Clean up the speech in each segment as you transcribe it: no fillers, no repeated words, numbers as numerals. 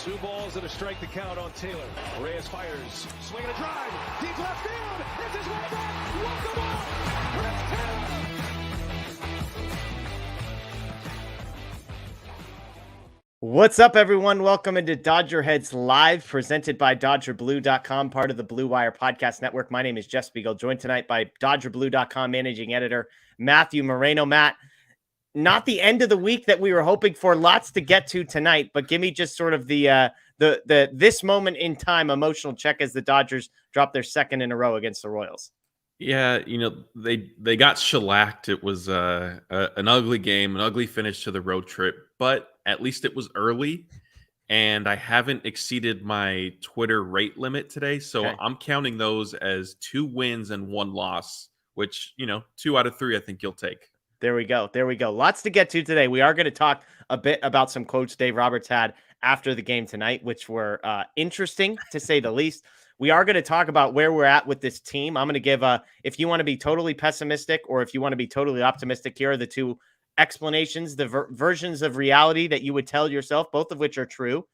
2 balls and a strike to count on Taylor. Urías fires, swinging a drive, deep left field. It's his way back. Walk the ball. Chris Taylor. What's up, everyone? Welcome into DodgerHeads Live, presented by DodgerBlue.com, part of the Blue Wire Podcast Network. My name is Jeff Spiegel, joined tonight by DodgerBlue.com managing editor Matthew Moreno. Matt, not the end of the week that we were hoping for. Lots to get to tonight, but give me just sort of the this moment in time emotional check as the Dodgers drop their second in a row against the Royals. Yeah, they got shellacked. It was an ugly game, an ugly finish to the road trip, but at least it was early, and I haven't exceeded my Twitter rate limit today, so okay. I'm counting those as 2 wins and 1 loss, which, 2 out of 3 I think you'll take. There we go. Lots to get to today. We are going to talk a bit about some quotes Dave Roberts had after the game tonight, which were interesting, to say the least. We are going to talk about where we're at with this team. I'm going to give if you want to be totally pessimistic or if you want to be totally optimistic, here are the 2 explanations, the versions of reality that you would tell yourself, both of which are true.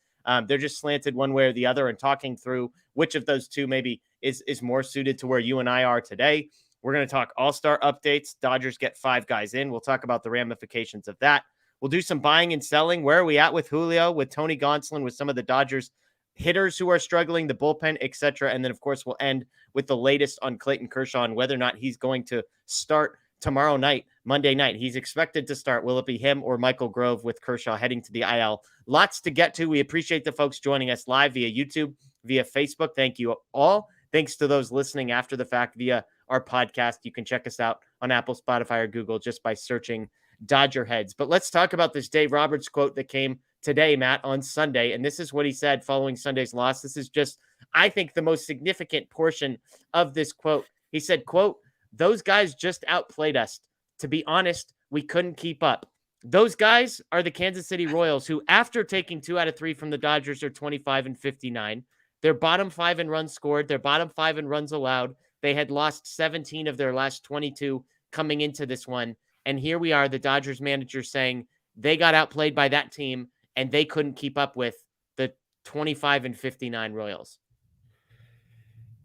They're just slanted one way or the other, and talking through which of those 2 maybe is more suited to where you and I are today. We're going to talk all-star updates. Dodgers get 5 guys in. We'll talk about the ramifications of that. We'll do some buying and selling. Where are we at with Julio, with Tony Gonsolin, with some of the Dodgers hitters who are struggling, the bullpen, etc. And then, of course, we'll end with the latest on Clayton Kershaw and whether or not he's going to start tomorrow night, Monday night. He's expected to start. Will it be him or Michael Grove with Kershaw heading to the IL? Lots to get to. We appreciate the folks joining us live via YouTube, via Facebook. Thank you all. Thanks to those listening after the fact via our podcast. You can check us out on Apple, Spotify, or Google just by searching Dodger Heads. But let's talk about this Dave Roberts quote that came today, Matt, on Sunday. And this is what he said following Sunday's loss. This is just, I think, the most significant portion of this quote. He said, quote, "Those guys just outplayed us. To be honest, we couldn't keep up." Those guys are the Kansas City Royals, who, after taking 2 out of 3 from the Dodgers, are 25-59. They're bottom 5 in runs scored. They're bottom 5 in runs allowed. They had lost 17 of their last 22 coming into this one. And here we are, the Dodgers manager saying they got outplayed by that team and they couldn't keep up with the 25-59 Royals.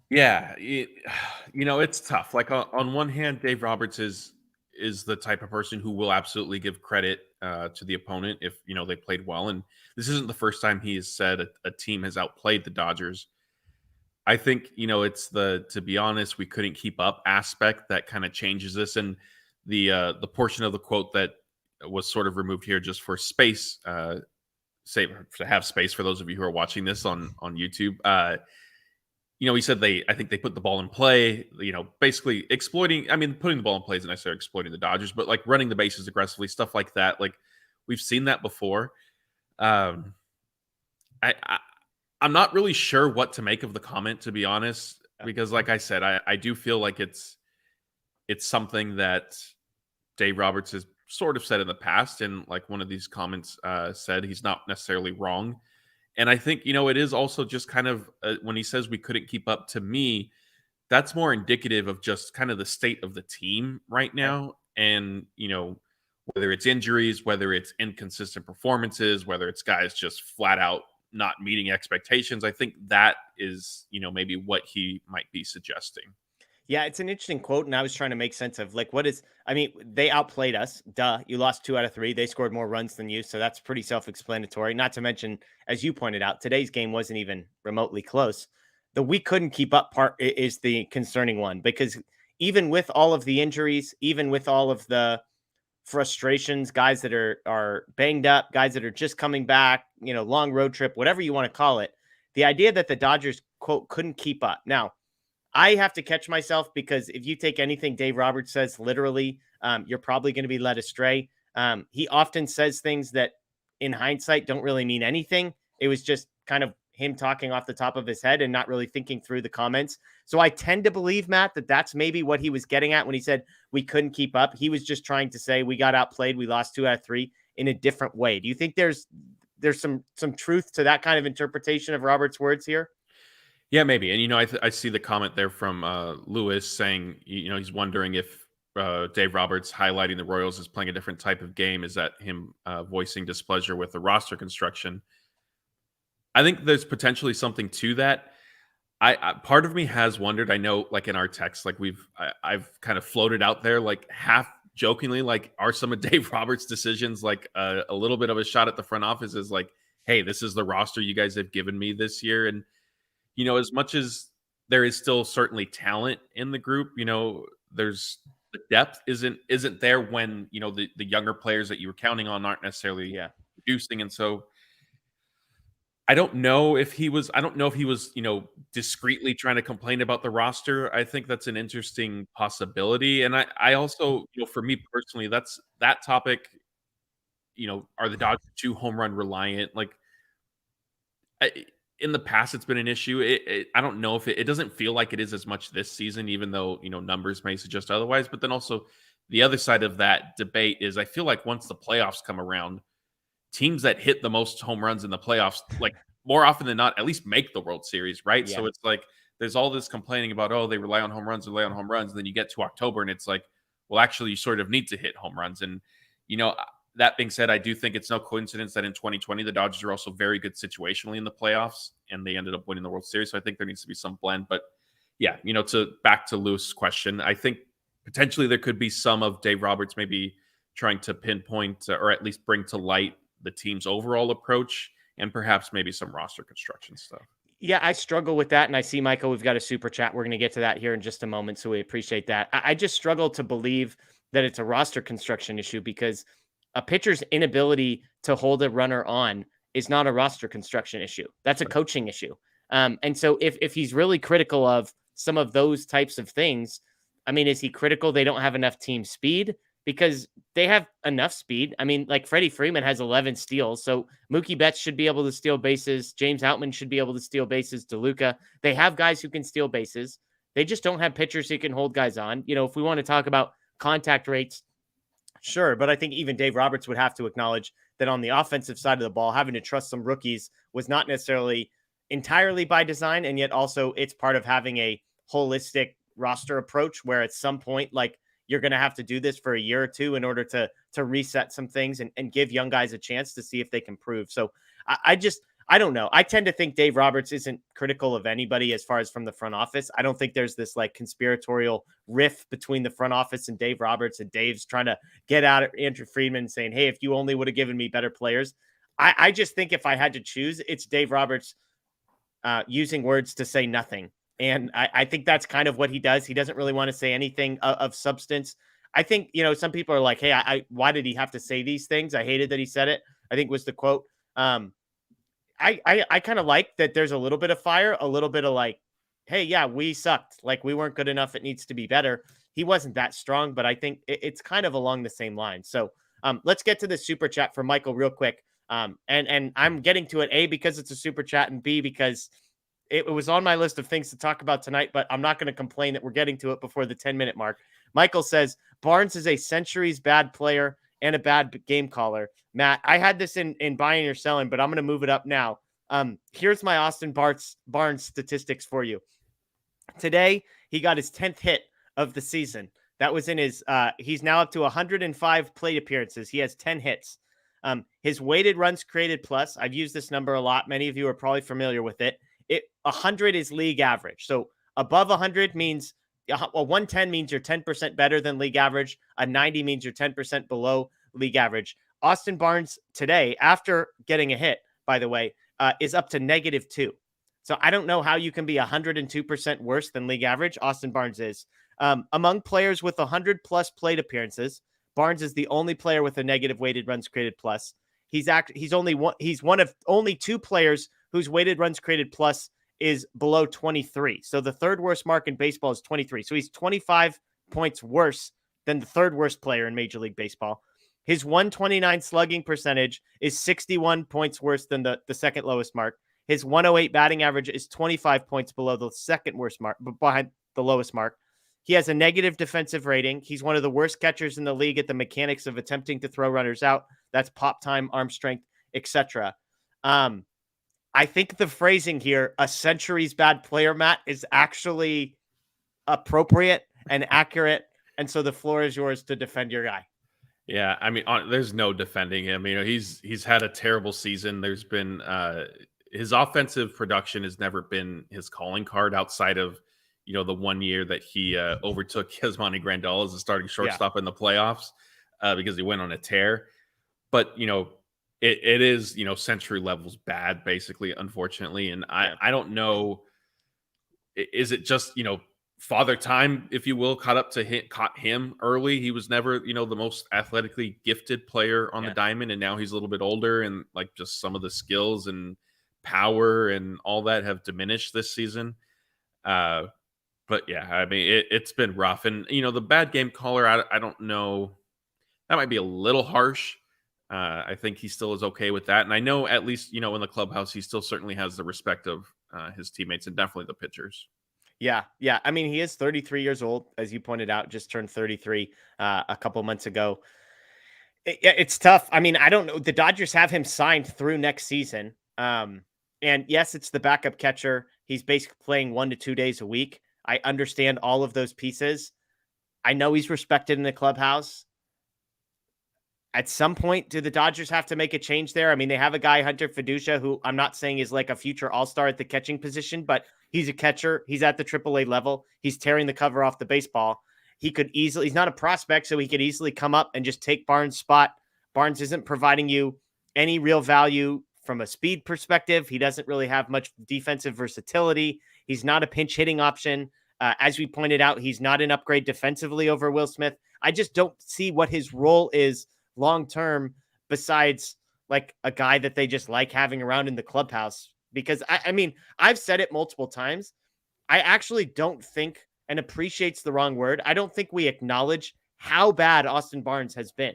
Yeah, it's tough. Like on one hand, Dave Roberts is the type of person who will absolutely give credit to the opponent if, they played well. And this isn't the first time he has said a team has outplayed the Dodgers. I think, it's to be honest, we couldn't keep up aspect that kind of changes this. And the portion of the quote that was sort of removed here just for space, to have space for those of you who are watching this on YouTube. He said I think they put the ball in play, basically exploiting. I mean, putting the ball in play isn't necessarily exploiting the Dodgers, but like running the bases aggressively, stuff like that. Like we've seen that before. I'm not really sure what to make of the comment, to be honest, because like I said, I do feel like it's something that Dave Roberts has sort of said in the past. And like one of these comments said, he's not necessarily wrong. And I think, it is also just kind of when he says we couldn't keep up, to me, that's more indicative of just kind of the state of the team right now. And, whether it's injuries, whether it's inconsistent performances, whether it's guys just flat out not meeting expectations, I think that is, maybe what he might be suggesting. Yeah, it's an interesting quote, and I was trying to make sense of they outplayed us. Duh, you lost 2 out of 3. They scored more runs than you, so that's pretty self-explanatory. Not to mention, as you pointed out, today's game wasn't even remotely close. The we couldn't keep up part is the concerning one, because even with all of the injuries, even with all of the frustrations, guys that are banged up, guys that are just coming back, long road trip, whatever you want to call it, the idea that the Dodgers, quote, couldn't keep up. Now, I have to catch myself, because if you take anything Dave Roberts says literally, you're probably going to be led astray. He often says things that in hindsight don't really mean anything. It was just kind of him talking off the top of his head and not really thinking through the comments. So I tend to believe, Matt, that that's maybe what he was getting at when he said we couldn't keep up. He was just trying to say we got outplayed. We lost 2 out of 3 in a different way. Do you think there's some truth to that kind of interpretation of Roberts' words here? Yeah, maybe. And, I see the comment there from Lewis saying, he's wondering if Dave Roberts highlighting the Royals as playing a different type of game. Is that him voicing displeasure with the roster construction? I think there's potentially something to that. I part of me has wondered. I know, like in our text, like I've kind of floated out there, like half jokingly, like are some of Dave Roberts' decisions like a little bit of a shot at the front office? Is like, hey, this is the roster you guys have given me this year, and as much as there is still certainly talent in the group, there's the depth isn't there when the younger players that you were counting on aren't necessarily producing, and so I don't know if he was, discreetly trying to complain about the roster. I think that's an interesting possibility. And I also, for me personally, that topic, are the Dodgers too home run reliant? Like in the past, it's been an issue. I don't know if it doesn't feel like it is as much this season, even though, numbers may suggest otherwise. But then also the other side of that debate is I feel like once the playoffs come around, teams that hit the most home runs in the playoffs, like more often than not, at least make the World Series, right? Yeah. So it's like there's all this complaining about, oh, they rely on home runs, and then you get to October and it's like, well, actually, you sort of need to hit home runs. And, that being said, I do think it's no coincidence that in 2020, the Dodgers are also very good situationally in the playoffs and they ended up winning the World Series. So I think there needs to be some blend. But yeah, back to Lewis' question, I think potentially there could be some of Dave Roberts maybe trying to pinpoint or at least bring to light the team's overall approach and perhaps maybe some roster construction stuff. Yeah, I struggle with that. And I see, Michael, we've got a super chat. We're going to get to that here in just a moment. So we appreciate that. I just struggle to believe that it's a roster construction issue because a pitcher's inability to hold a runner on is not a roster construction issue. That's a coaching issue. And so if he's really critical of some of those types of things, I mean, is he critical they don't have enough team speed? Because they have enough speed. I mean, like Freddie Freeman has 11 steals. So Mookie Betts should be able to steal bases. James Outman should be able to steal bases. DeLuca. They have guys who can steal bases. They just don't have pitchers who can hold guys on. If we want to talk about contact rates, sure. But I think even Dave Roberts would have to acknowledge that on the offensive side of the ball, having to trust some rookies was not necessarily entirely by design. And yet also it's part of having a holistic roster approach where at some point, like, you're going to have to do this for a year or two in order to reset some things and give young guys a chance to see if they can prove. So I don't know. I tend to think Dave Roberts isn't critical of anybody as far as from the front office. I don't think there's this like conspiratorial rift between the front office and Dave Roberts, and Dave's trying to get out at Andrew Friedman saying, hey, if you only would have given me better players. I just think if I had to choose, it's Dave Roberts using words to say nothing. And I think that's kind of what he does. He doesn't really want to say anything of substance. I think, some people are like, hey, why did he have to say these things? I hated that he said it, I think was the quote. I kind of like that there's a little bit of fire, a little bit of like, hey, yeah, we sucked. Like we weren't good enough. It needs to be better. He wasn't that strong, but I think it's kind of along the same line. So let's get to the super chat for Michael real quick. And I'm getting to it, A, because it's a super chat, and B, because it was on my list of things to talk about tonight, but I'm not going to complain that we're getting to it before the 10-minute mark. Michael says, Barnes is a centuries bad player and a bad game caller. Matt, I had this in buying or selling, but I'm going to move it up now. Here's my Austin Barnes statistics for you. Today, he got his 10th hit of the season. That was in his, he's now up to 105 plate appearances. He has 10 hits. His weighted runs created plus, I've used this number a lot. Many of you are probably familiar with it. 100 is league average. So above 100 means, 110 means you're 10% better than league average. A 90 means you're 10% below league average. Austin Barnes today, after getting a hit, by the way, is up to -2. So I don't know how you can be 102% worse than league average. Austin Barnes is. Among players with 100 plus plate appearances, Barnes is the only player with a negative weighted runs created plus. He's one of only two players whose weighted runs created plus is below 23. So the third worst mark in baseball is 23. So he's 25 points worse than the third worst player in Major League Baseball. His 129 slugging percentage is 61 points worse than the second lowest mark. His 108 batting average is 25 points below the second worst mark, but behind the lowest mark. He has a negative defensive rating. He's one of the worst catchers in the league at the mechanics of attempting to throw runners out. That's pop time, arm strength, etc. I think the phrasing here, a centuries bad player, Matt, is actually appropriate and accurate. And so the floor is yours to defend your guy. Yeah, I mean, there's no defending him. He's had a terrible season. There's been his offensive production has never been his calling card outside of, the 1 year that he overtook Yasmani Grandal as a starting shortstop in the playoffs because he went on a tear. But, it is, century levels bad, basically, unfortunately. And I don't know, is it just, father time, if you will, caught him early. He was never, the most athletically gifted player on the diamond. And now he's a little bit older, and like just some of the skills and power and all that have diminished this season. But yeah, I mean, it's been rough. And, the bad game caller, I don't know. That might be a little harsh. I think he still is okay with that. And I know at least, in the clubhouse, he still certainly has the respect of his teammates and definitely the pitchers. Yeah. Yeah. I mean, he is 33 years old, as you pointed out, just turned 33 a couple months ago. It's tough. I mean, I don't know. The Dodgers have him signed through next season. And yes, it's the backup catcher. He's basically playing 1 to 2 days a week. I understand all of those pieces. I know he's respected in the clubhouse. At some point, do the Dodgers have to make a change there? I mean, they have a guy, Hunter Fiducia, who I'm not saying is like a future all-star at the catching position, but he's a catcher. He's at the AAA level. He's tearing the cover off the baseball. He's not a prospect, so he could easily come up and just take Barnes' spot. Barnes isn't providing you any real value from a speed perspective. He doesn't really have much defensive versatility. He's not a pinch hitting option. As we pointed out, he's not an upgrade defensively over Will Smith. I just don't see what his role is long-term besides like a guy that they just like having around in the clubhouse. Because I mean, I've said it multiple times. I actually don't think, and appreciate's the wrong word, I don't think we acknowledge how bad Austin Barnes has been.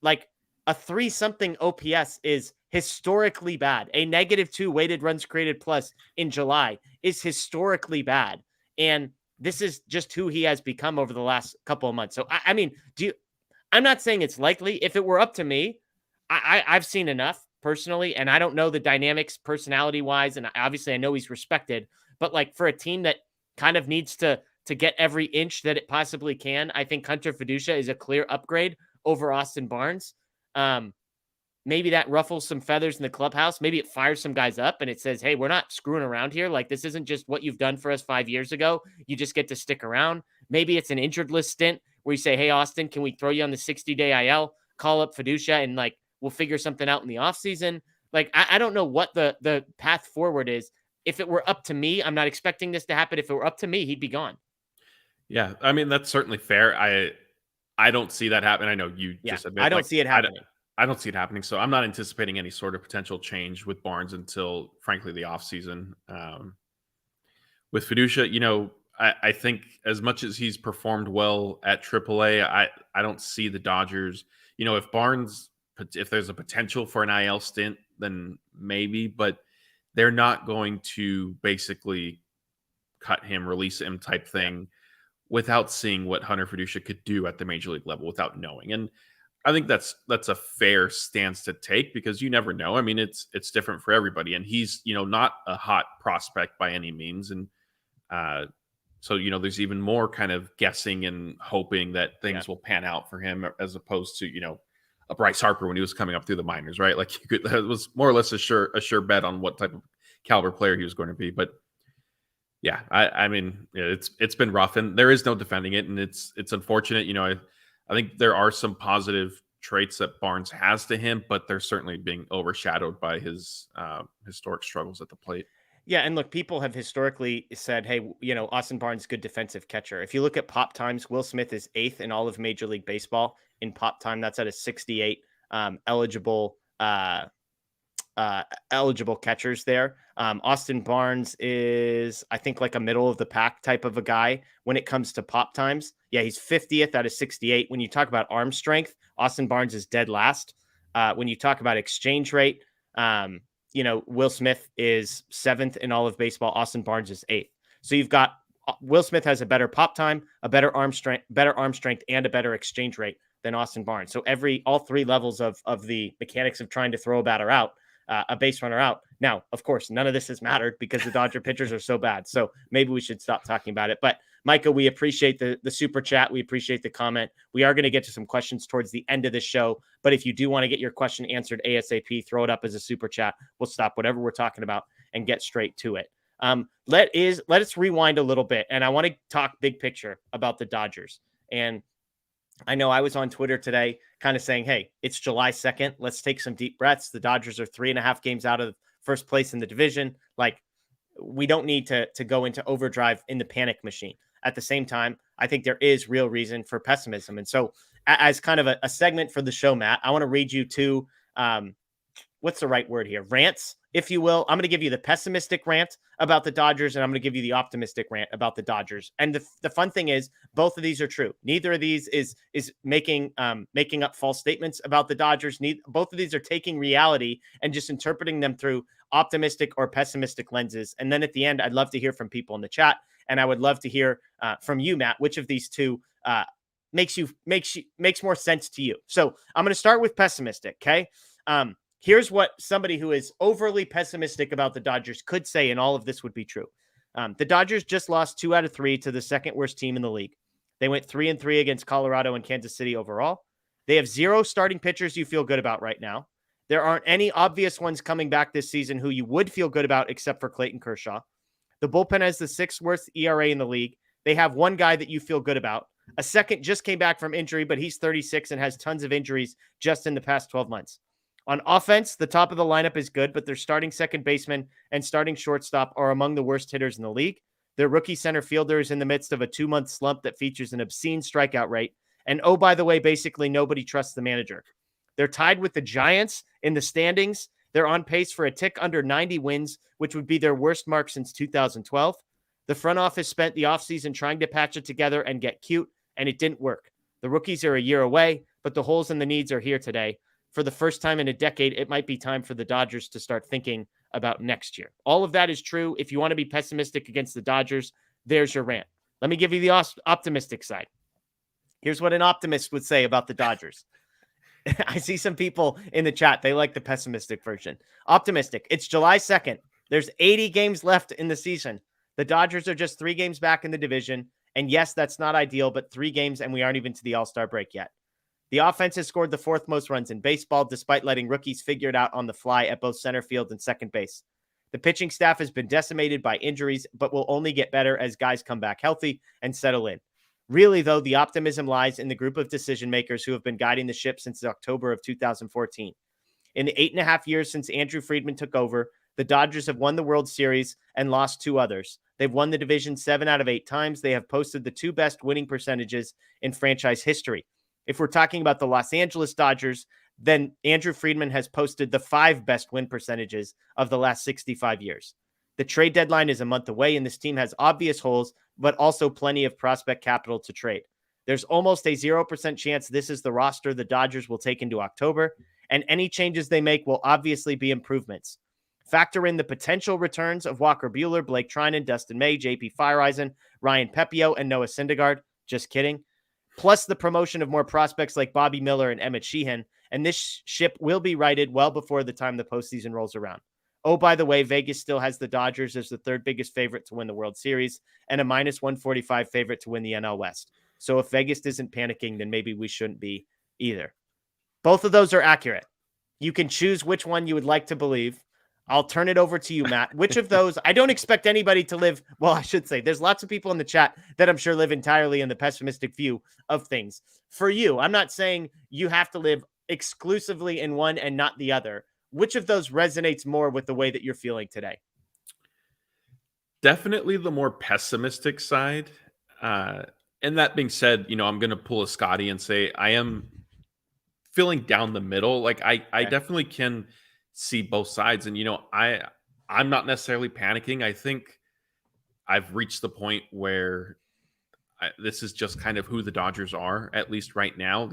Like a 3-something OPS is historically bad. A -2 weighted runs created plus in July is historically bad. And this is just who he has become over the last couple of months. So, I mean, I'm not saying it's likely. If it were up to me, I've seen enough personally, and I don't know the dynamics personality-wise, and obviously I know he's respected, but like for a team that kind of needs to get every inch that it possibly can, I think Hunter Fiducia is a clear upgrade over Austin Barnes. Maybe that ruffles some feathers in the clubhouse. Maybe it fires some guys up and it says, hey, we're not screwing around here. Like, this isn't just what you've done for us 5 years ago. You just get to stick around. Maybe it's an injured list stint where you say, hey, Austin, can we throw you on the 60-day IL, call up Fiducia, and like, we'll figure something out in the offseason. Like, I don't know what the path forward is. If it were up to me, I'm not expecting this to happen. If it were up to me, he'd be gone. Yeah. I mean, that's certainly fair. I don't see that happen. I know you just admit, I don't see it happening. I don't see it happening. So I'm not anticipating any sort of potential change with Barnes until, frankly, the offseason. With Fiducia, I think as much as he's performed well at AAA, I don't see the Dodgers. If there's a potential for an IL stint, then maybe, but they're not going to basically cut him, release him type thing without seeing what Hunter Fiducia could do at the major league level, without knowing. And I think that's a fair stance to take because you never know. I mean, it's different for everybody, and he's not a hot prospect by any means, and so there's even more kind of guessing and hoping that things will pan out for him as opposed to a Bryce Harper when he was coming up through the minors, right? Like it was more or less a sure bet on what type of caliber player he was going to be. But yeah, I mean, it's been rough, and there is no defending it, and it's unfortunate. I think there are some positive traits that Barnes has to him, but they're certainly being overshadowed by his historic struggles at the plate. Yeah, and look, people have historically said, hey, Austin Barnes, good defensive catcher. If you look at pop times, Will Smith is 8th in all of Major League Baseball in pop time. That's at a 68 eligible catchers there. Austin Barnes is, I think, like a middle of the pack type of a guy when it comes to pop times. Yeah, he's 50th out of 68. When you talk about arm strength, Austin Barnes is dead last. When you talk about exchange rate, Will Smith is 7th in all of baseball. Austin Barnes is 8th. So you've got Will Smith has a better pop time, a better arm strength, and a better exchange rate than Austin Barnes. So all three levels of the mechanics of trying to throw a batter out, a base runner out. Now, of course, none of this has mattered because the Dodger pitchers are so bad. So maybe we should stop talking about it. But Micah, we appreciate the super chat. We appreciate the comment. We are going to get to some questions towards the end of the show. But if you do want to get your question answered ASAP, throw it up as a super chat. We'll stop whatever we're talking about and get straight to it. Let us rewind a little bit. And I want to talk big picture about the Dodgers. And I know I was on Twitter today kind of saying, hey, it's July 2nd. Let's take some deep breaths. The Dodgers are 3.5 games out of first place in the division. Like, we don't need to go into overdrive in the panic machine. At the same time, I think there is real reason for pessimism. And so as kind of a segment for the show, Matt, I want to read you two, what's the right word here? Rants, if you will. I'm going to give you the pessimistic rant about the Dodgers, and I'm going to give you the optimistic rant about the Dodgers. And the fun thing is, both of these are true. Neither of these is making up false statements about the Dodgers. Both of these are taking reality and just interpreting them through optimistic or pessimistic lenses. And then at the end, I'd love to hear from people in the chat, and I would love to hear from you, Matt, which of these two makes more sense to you. So I'm going to start with pessimistic. Okay. Here's what somebody who is overly pessimistic about the Dodgers could say, and all of this would be true. The Dodgers just lost 2 out of 3 to the second worst team in the league. They went 3-3 against Colorado and Kansas City overall. They have 0 starting pitchers you feel good about right now. There aren't any obvious ones coming back this season who you would feel good about except for Clayton Kershaw. The bullpen has the 6th worst ERA in the league. They have one guy that you feel good about. A second just came back from injury, but he's 36 and has tons of injuries just in the past 12 months. On offense, the top of the lineup is good, but their starting second baseman and starting shortstop are among the worst hitters in the league. Their rookie center fielder is in the midst of a 2-month slump that features an obscene strikeout rate. And oh, by the way, basically nobody trusts the manager. They're tied with the Giants in the standings. They're on pace for a tick under 90 wins, which would be their worst mark since 2012. The front office spent the offseason trying to patch it together and get cute, and it didn't work. The rookies are a year away, but the holes and the needs are here today. For the first time in a decade, it might be time for the Dodgers to start thinking about next year. All of that is true. If you want to be pessimistic against the Dodgers, there's your rant. Let me give you the optimistic side. Here's what an optimist would say about the Dodgers. I see some people in the chat. They like the pessimistic version. Optimistic. It's July 2nd. There's 80 games left in the season. The Dodgers are just 3 games back in the division. And yes, that's not ideal, but 3 games and we aren't even to the All-Star break yet. The offense has scored the 4th most runs in baseball, despite letting rookies figure it out on the fly at both center field and second base. The pitching staff has been decimated by injuries, but will only get better as guys come back healthy and settle in. Really, though, the optimism lies in the group of decision makers who have been guiding the ship since October of 2014. In the 8.5 years since Andrew Friedman took over, the Dodgers have won the World Series and lost 2 others. They've won the division 7 out of 8 times. They have posted the 2 best winning percentages in franchise history. If we're talking about the Los Angeles Dodgers, then Andrew Friedman has posted the 5 best win percentages of the last 65 years. The trade deadline is a month away, and this team has obvious holes, but also plenty of prospect capital to trade. There's almost a 0% chance this is the roster the Dodgers will take into October, and any changes they make will obviously be improvements. Factor in the potential returns of Walker Buehler, Blake Trinan, Dustin May, JP Fireeisen, Ryan Pepio, and Noah Syndergaard. Just kidding. Plus the promotion of more prospects like Bobby Miller and Emmett Sheehan, and this ship will be righted well before the time the postseason rolls around. Oh, by the way, Vegas still has the Dodgers as the 3rd biggest favorite to win the World Series and a minus 145 favorite to win the NL West. So if Vegas isn't panicking, then maybe we shouldn't be either. Both of those are accurate. You can choose which one you would like to believe. I'll turn it over to you, Matt. Which of those? I don't expect anybody to live. Well, I should say there's lots of people in the chat that I'm sure live entirely in the pessimistic view of things. For you, I'm not saying you have to live exclusively in one and not the other. Which of those resonates more with the way that you're feeling today? Definitely the more pessimistic side. And that being said, I'm going to pull a Scotty and say I am feeling down the middle. Like I definitely can see both sides. And, I'm not necessarily panicking. I think I've reached the point where this is just kind of who the Dodgers are, at least right now.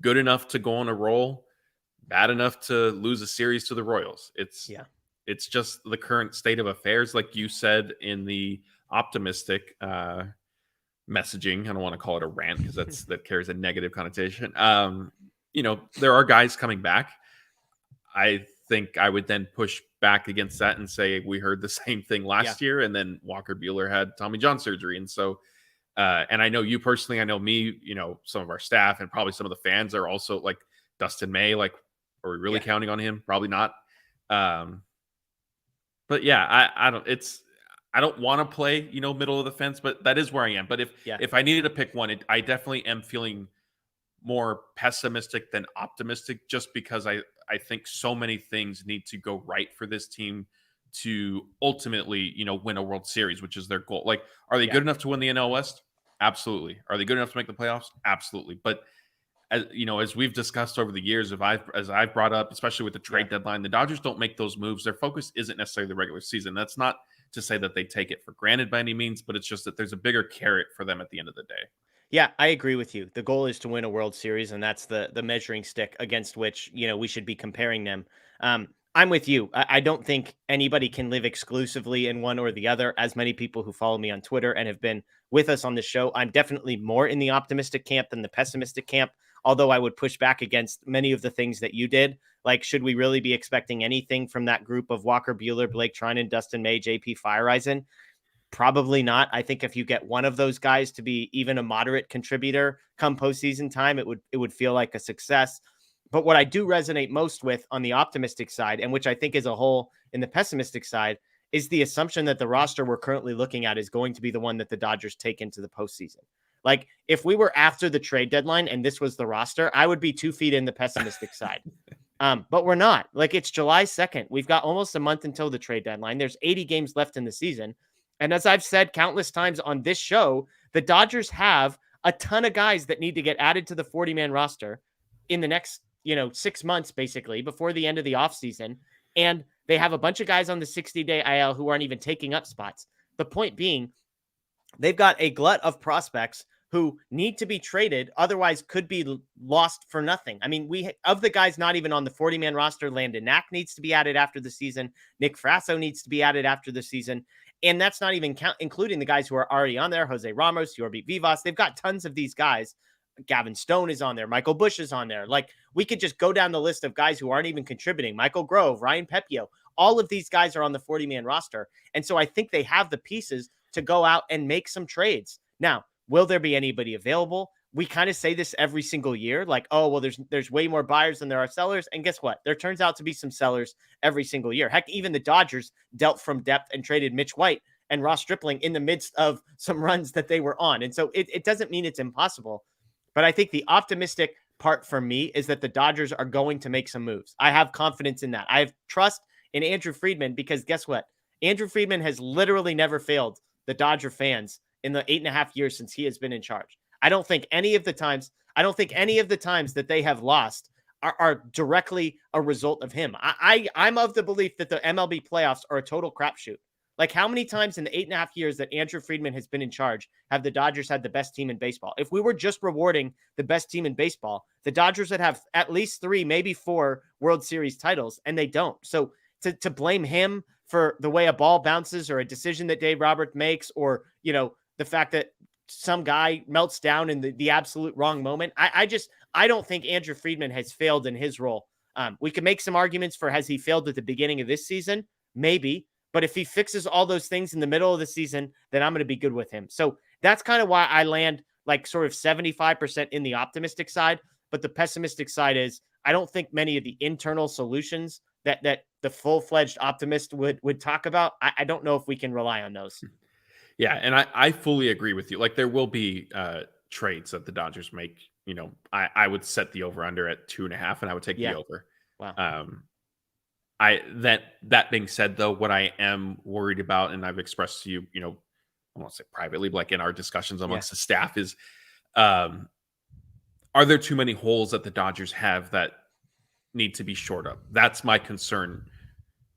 Good enough to go on a roll, bad enough to lose a series to the Royals. It's just the current state of affairs. Like you said in the optimistic messaging, I don't want to call it a rant because that carries a negative connotation. There are guys coming back. I think I would then push back against that and say we heard the same thing last year, and then Walker Buehler had Tommy John surgery. And so, and I know you personally, I know me, some of our staff and probably some of the fans are also like Dustin May. Like, are we really counting on him? Probably not. But yeah, I don't want to play, middle of the fence, but that is where I am. But if I needed to pick one, I definitely am feeling more pessimistic than optimistic, just because I think so many things need to go right for this team to ultimately, win a World Series, which is their goal. Like, are they good enough to win the NL West? Absolutely. Are they good enough to make the playoffs? Absolutely. But as we've discussed over the years, as I've brought up, especially with the trade deadline, the Dodgers don't make those moves. Their focus isn't necessarily the regular season. That's not to say that they take it for granted by any means, but it's just that there's a bigger carrot for them at the end of the day. Yeah, I agree with you. The goal is to win a World Series, and that's the measuring stick against which, we should be comparing them. I'm with you. I don't think anybody can live exclusively in one or the other. As many people who follow me on Twitter and have been with us on the show, I'm definitely more in the optimistic camp than the pessimistic camp, although I would push back against many of the things that you did. Like, should we really be expecting anything from that group of Walker Buehler, Blake Treinen, Dustin May, JP Feyereisen? Probably not. I think if you get one of those guys to be even a moderate contributor come postseason time, it would feel like a success. But what I do resonate most with on the optimistic side, and which I think is a whole in the pessimistic side, is the assumption that the roster we're currently looking at is going to be the one that the Dodgers take into the postseason. Like, if we were after the trade deadline and this was the roster, I would be 2 feet in the pessimistic side. But we're not. Like, it's July 2nd. We've got almost a month until the trade deadline. There's 80 games left in the season. And as I've said countless times on this show, the Dodgers have a ton of guys that need to get added to the 40-man roster in the next, 6 months, basically, before the end of the offseason. And they have a bunch of guys on the 60-day IL who aren't even taking up spots. The point being, they've got a glut of prospects who need to be traded, otherwise could be lost for nothing. I mean, of the guys not even on the 40-man roster, Landon Knack needs to be added after the season. Nick Frasso needs to be added after the season. And that's not even including the guys who are already on there. Jose Ramos, Yorby Vivas. They've got tons of these guys. Gavin Stone is on there. Michael Busch is on there. Like, we could just go down the list of guys who aren't even contributing. Michael Grove, Ryan Pepio. All of these guys are on the 40-man roster. And so I think they have the pieces to go out and make some trades. Now, will there be anybody available? We kind of say this every single year, like, oh, well, there's way more buyers than there are sellers. And guess what? There turns out to be some sellers every single year. Heck, even the Dodgers dealt from depth and traded Mitch White and Ross Stripling in the midst of some runs that they were on. And so it doesn't mean it's impossible. But I think the optimistic part for me is that the Dodgers are going to make some moves. I have confidence in that. I have trust in Andrew Friedman, because guess what? Andrew Friedman has literally never failed the Dodger fans in the 8.5 years since he has been in charge. I don't think any of the times that they have lost are directly a result of him. I'm of the belief that the MLB playoffs are a total crapshoot. Like, how many times in the 8.5 years that Andrew Friedman has been in charge have the Dodgers had the best team in baseball? If we were just rewarding the best team in baseball, the Dodgers would have at least 3, maybe 4 World Series titles, and they don't. So to blame him for the way a ball bounces or a decision that Dave Roberts makes, or, the fact that some guy melts down in the absolute wrong moment, I don't think Andrew Friedman has failed in his role. We can make some arguments for, has he failed at the beginning of this season? Maybe. But if he fixes all those things in the middle of the season, then I'm going to be good with him. So that's kind of why I land like sort of 75% in the optimistic side. But the pessimistic side is, I don't think many of the internal solutions that the full-fledged optimist would talk about, I don't know if we can rely on those. Yeah, and I fully agree with you. Like, there will be trades that the Dodgers make. I would set the over-under at 2.5, and I would take the over. Wow. That being said, though, what I am worried about, and I've expressed to you, I won't say privately, but like in our discussions amongst the staff, is are there too many holes that the Dodgers have that need to be shored up? That's my concern.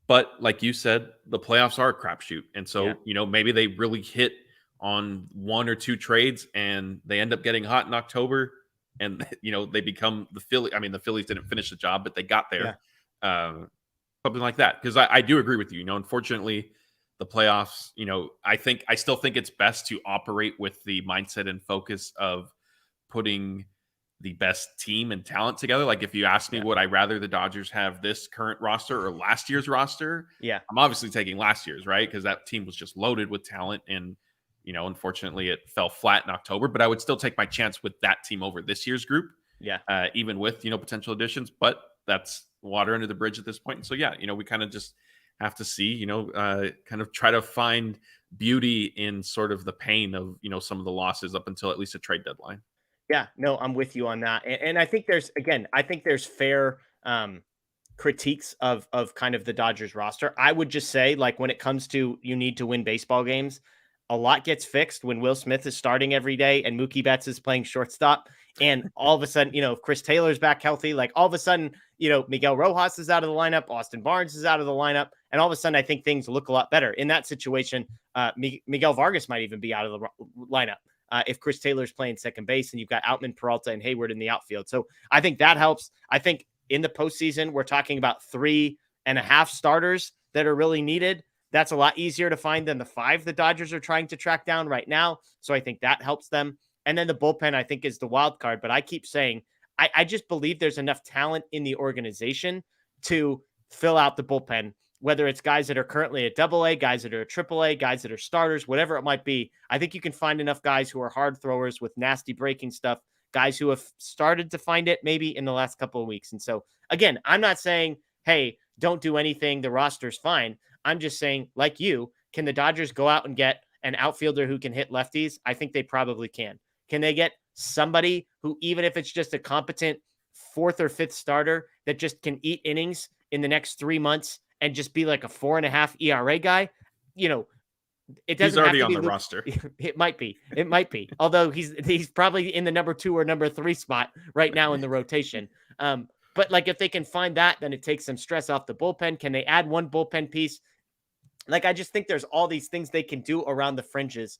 But like you said, the playoffs are a crapshoot. And so, maybe they really hit on 1 or 2 trades and they end up getting hot in October, and, they become the Phillies. I mean, the Phillies didn't finish the job, but they got there. Something like that. Because I do agree with you. Unfortunately, the playoffs, I still think it's best to operate with the mindset and focus of putting the best team and talent together. Like if you ask me, would I rather the Dodgers have this current roster or last year's roster? Yeah. I'm obviously taking last year's, right? Because that team was just loaded with talent, and unfortunately it fell flat in October, but I would still take my chance with that team over this year's group. Yeah. Even with, potential additions, but that's water under the bridge at this point. And so, yeah, we kind of just have to see, kind of try to find beauty in sort of the pain of, some of the losses up until at least a trade deadline. Yeah, no, I'm with you on that. And I think there's fair critiques of kind of the Dodgers roster. I would just say, like, when it comes to you need to win baseball games, a lot gets fixed when Will Smith is starting every day and Mookie Betts is playing shortstop. And all of a sudden, if Chris Taylor's back healthy, like all of a sudden, Miguel Rojas is out of the lineup, Austin Barnes is out of the lineup. And all of a sudden, I think things look a lot better. In that situation, Miguel Vargas might even be out of the lineup if Chris Taylor's playing second base and you've got Outman, Peralta, and Hayward in the outfield. So I think that helps. I think in the postseason, we're talking about 3.5 starters that are really needed. That's a lot easier to find than the 5 the Dodgers are trying to track down right now. So I think that helps them. And then the bullpen, I think, is the wild card. But I keep saying, I just believe there's enough talent in the organization to fill out the bullpen, whether it's guys that are currently at AA, guys that are at AAA, guys that are starters, whatever it might be. I think you can find enough guys who are hard throwers with nasty breaking stuff, guys who have started to find it maybe in the last couple of weeks. And so, again, I'm not saying, hey, don't do anything. The roster's fine. I'm just saying, like you, can the Dodgers go out and get an outfielder who can hit lefties? I think they probably can. Can they get somebody who, even if it's just a competent 4th or 5th starter that just can eat innings in the next 3 months and just be like a 4.5 ERA guy? It doesn't. He's already have to on be the roster. It might be. It might be. Although he's probably in the number 2 or number 3 spot right now in the rotation. But like if they can find that, then it takes some stress off the bullpen. Can they add one bullpen piece? Like I just think there's all these things they can do around the fringes.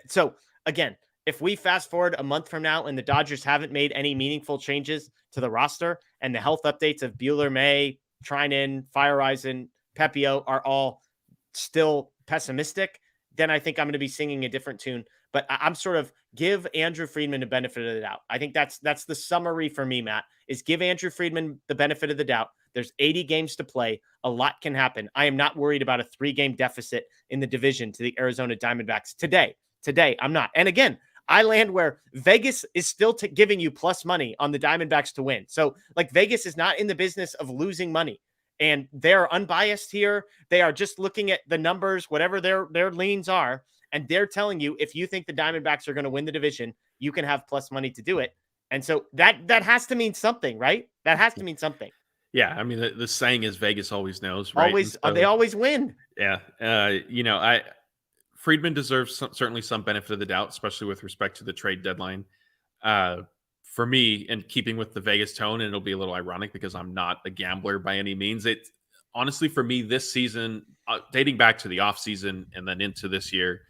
So again, if we fast forward a month from now and the Dodgers haven't made any meaningful changes to the roster and the health updates of Buehler, May, Treinen, Feyereisen, Pepio are all still pessimistic, then I think I'm going to be singing a different tune. But I'm sort of give Andrew Friedman the benefit of the doubt. I think that's the summary for me, Matt, is give Andrew Friedman the benefit of the doubt. There's 80 games to play. A lot can happen. I am not worried about a 3-game deficit in the division to the Arizona Diamondbacks today. I'm not. And again, I land where Vegas is still giving you plus money on the Diamondbacks to win. So like Vegas is not in the business of losing money, and they're unbiased here. They are just looking at the numbers, whatever their leans are. And they're telling you, if you think the Diamondbacks are going to win the division, you can have plus money to do it. And so that has to mean something, right? That has to mean something. Yeah. I mean, the saying is Vegas always knows, right? Always, they always win. Yeah. Friedman deserves certainly some benefit of the doubt, especially with respect to the trade deadline. For me, and keeping with the Vegas tone, and it'll be a little ironic because I'm not a gambler by any means. It honestly, for me, this season, dating back to the offseason and then into this year,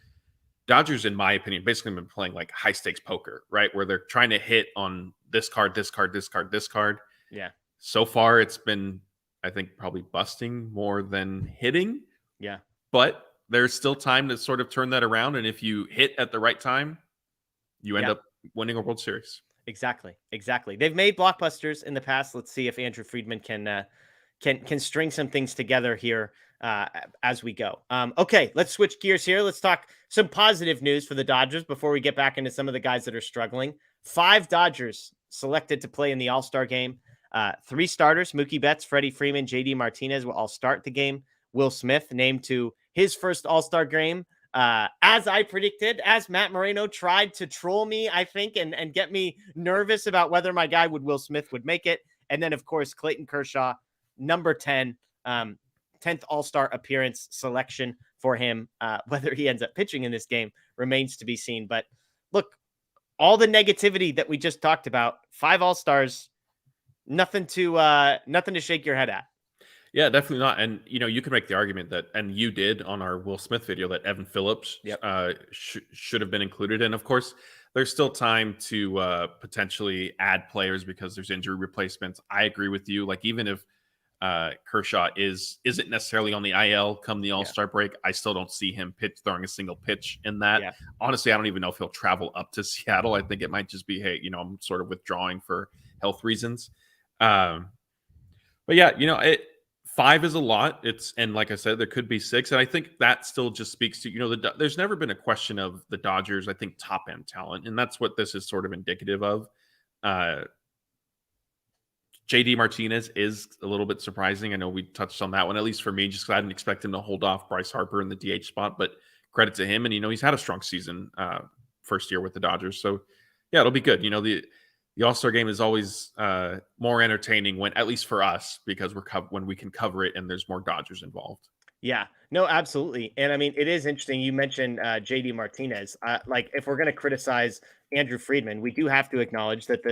Dodgers, in my opinion, basically been playing like high stakes poker, right? Where they're trying to hit on this card, this card, this card, this card. Yeah. So far, it's been, I think, probably busting more than hitting. Yeah. But there's still time to sort of turn that around. And if you hit at the right time, you end up winning a World Series. Exactly. They've made blockbusters in the past. Let's see if Andrew Friedman can string some things together here as we go. Okay, let's switch gears here. Let's talk some positive news for the Dodgers before we get back into some of the guys that are struggling. 5 Dodgers selected to play in the All-Star game. 3 starters, Mookie Betts, Freddie Freeman, JD Martinez will all start the game. Will Smith named to his first All-Star game. As I predicted, as Matt Moreno tried to troll me, I think, and get me nervous about whether my guy Will Smith would make it. And then, of course, Clayton Kershaw, number 10, 10th All-Star appearance selection for him. Whether he ends up pitching in this game remains to be seen. But look, all the negativity that we just talked about, 5 All-Stars, nothing to shake your head at. Yeah, definitely not. And, you can make the argument that, and you did on our Will Smith video, that Evan Phillips should have been included. And of course, there's still time to potentially add players because there's injury replacements. I agree with you. Like, even if Kershaw isn't necessarily on the IL come the All-Star break, I still don't see him throwing a single pitch in that. Yeah. Honestly, I don't even know if he'll travel up to Seattle. I think it might just be, hey, I'm sort of withdrawing for health reasons. But yeah, 5 is a lot. And like I said, there could be 6. And I think that still just speaks to, there's never been a question of the Dodgers, I think, top end talent. And that's what this is sort of indicative of. JD Martinez is a little bit surprising. I know we touched on that one, at least for me, just because I didn't expect him to hold off Bryce Harper in the DH spot, but credit to him. And, he's had a strong season first year with the Dodgers. So, yeah, it'll be good. The All-Star game is always more entertaining when, at least for us, because when we can cover it and there's more Dodgers involved. Yeah, no, absolutely. And I mean, it is interesting. You mentioned JD Martinez. If we're going to criticize Andrew Friedman, we do have to acknowledge that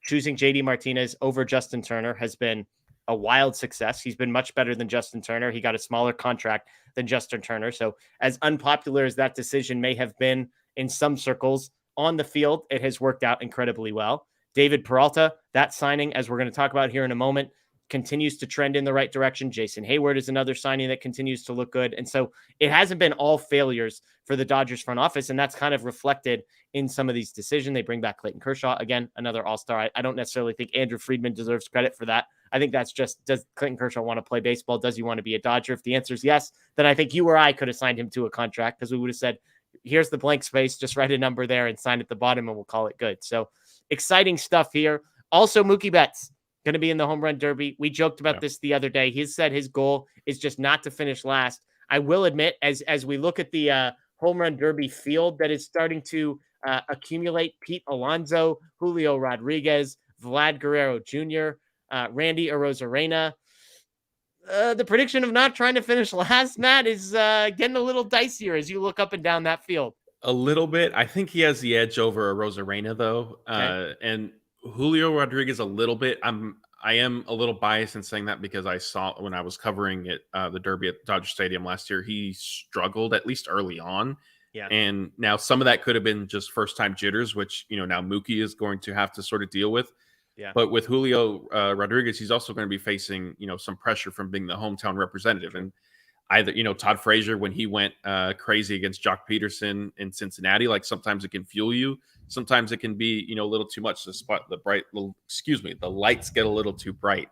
choosing JD Martinez over Justin Turner has been a wild success. He's been much better than Justin Turner. He got a smaller contract than Justin Turner. So as unpopular as that decision may have been in some circles on the field, it has worked out incredibly well. David Peralta, that signing, as we're going to talk about here in a moment, continues to trend in the right direction. Jason Hayward is another signing that continues to look good. And so it hasn't been all failures for the Dodgers front office. And that's kind of reflected in some of these decisions. They bring back Clayton Kershaw, again, another all-star. I don't necessarily think Andrew Friedman deserves credit for that. I think that's just, does Clayton Kershaw want to play baseball? Does he want to be a Dodger? If the answer is yes, then I think you or I could have signed him to a contract, because we would have said, here's the blank space, just write a number there and sign at the bottom and we'll call it good. So exciting stuff here. Also, Mookie Betts going to be in the home run derby. We joked about this the other day. He said his goal is just not to finish last. I will admit, as we look at the home run derby field that is starting to accumulate, Pete Alonso, Julio Rodriguez, Vlad Guerrero Jr., Randy Arozarena, the prediction of not trying to finish last, Matt, is getting a little dicier as you look up and down that field. A little bit. I think he has the edge over Arozarena, though. Okay. And Julio Rodriguez a little bit. I am a little biased in saying that because I saw when I was covering it, the Derby at Dodger Stadium last year, he struggled at least early on. Yeah. And now some of that could have been just first time jitters, which, now Mookie is going to have to sort of deal with. Yeah. But with Julio Rodriguez, he's also going to be facing, some pressure from being the hometown representative. And either, Todd Frazier, when he went crazy against Jock Peterson in Cincinnati, like sometimes it can fuel you. Sometimes it can be, a little too much. The lights get a little too bright.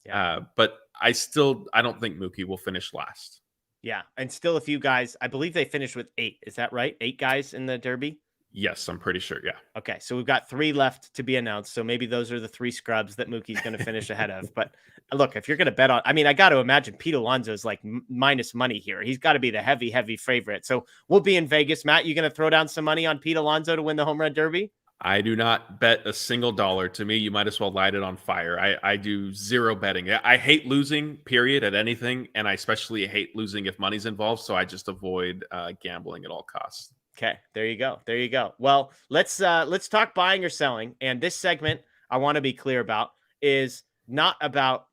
Yeah. But I don't think Mookie will finish last. Yeah. And still a few guys, I believe they finished with 8. Is that right? 8 guys in the Derby? Yes, I'm pretty sure. Yeah. Okay. So we've got 3 left to be announced. So maybe those are the 3 scrubs that Mookie's going to finish ahead of. But look, if you're going to bet on, I got to imagine Pete Alonso is like minus money here. He's got to be the heavy favorite. So we'll be in Vegas. Matt, you going to throw down some money on Pete Alonso to win the home run derby? I do not bet a single dollar. To me, you might as well light it on fire. I do zero betting. I hate losing, period, at anything. And I especially hate losing if money's involved. So I just avoid gambling at all costs. Okay, there you go. Well, let's talk buying or selling. And this segment, I want to be clear about, is not about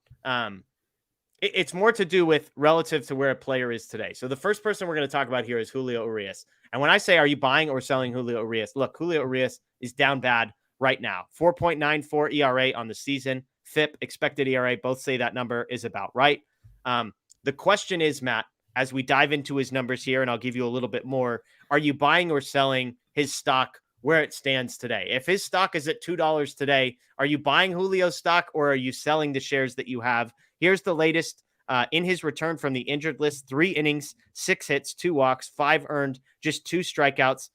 it's more to do with relative to where a player is today. So the first person we're going to talk about here is Julio Urías. And when I say, are you buying or selling Julio Urías? Look, Julio Urías is down bad right now. 4.94 ERA on the season. FIP, expected ERA, both say that number is about right. The question is, Matt, as we dive into his numbers here, and I'll give you a little bit more, are you buying or selling his stock where it stands today? If his stock is at $2 today, are you buying Julio's stock or are you selling the shares that you have? Here's the latest in his return from the injured list: 3 innings, 6 hits, 2 walks, 5 earned, just 2 strikeouts.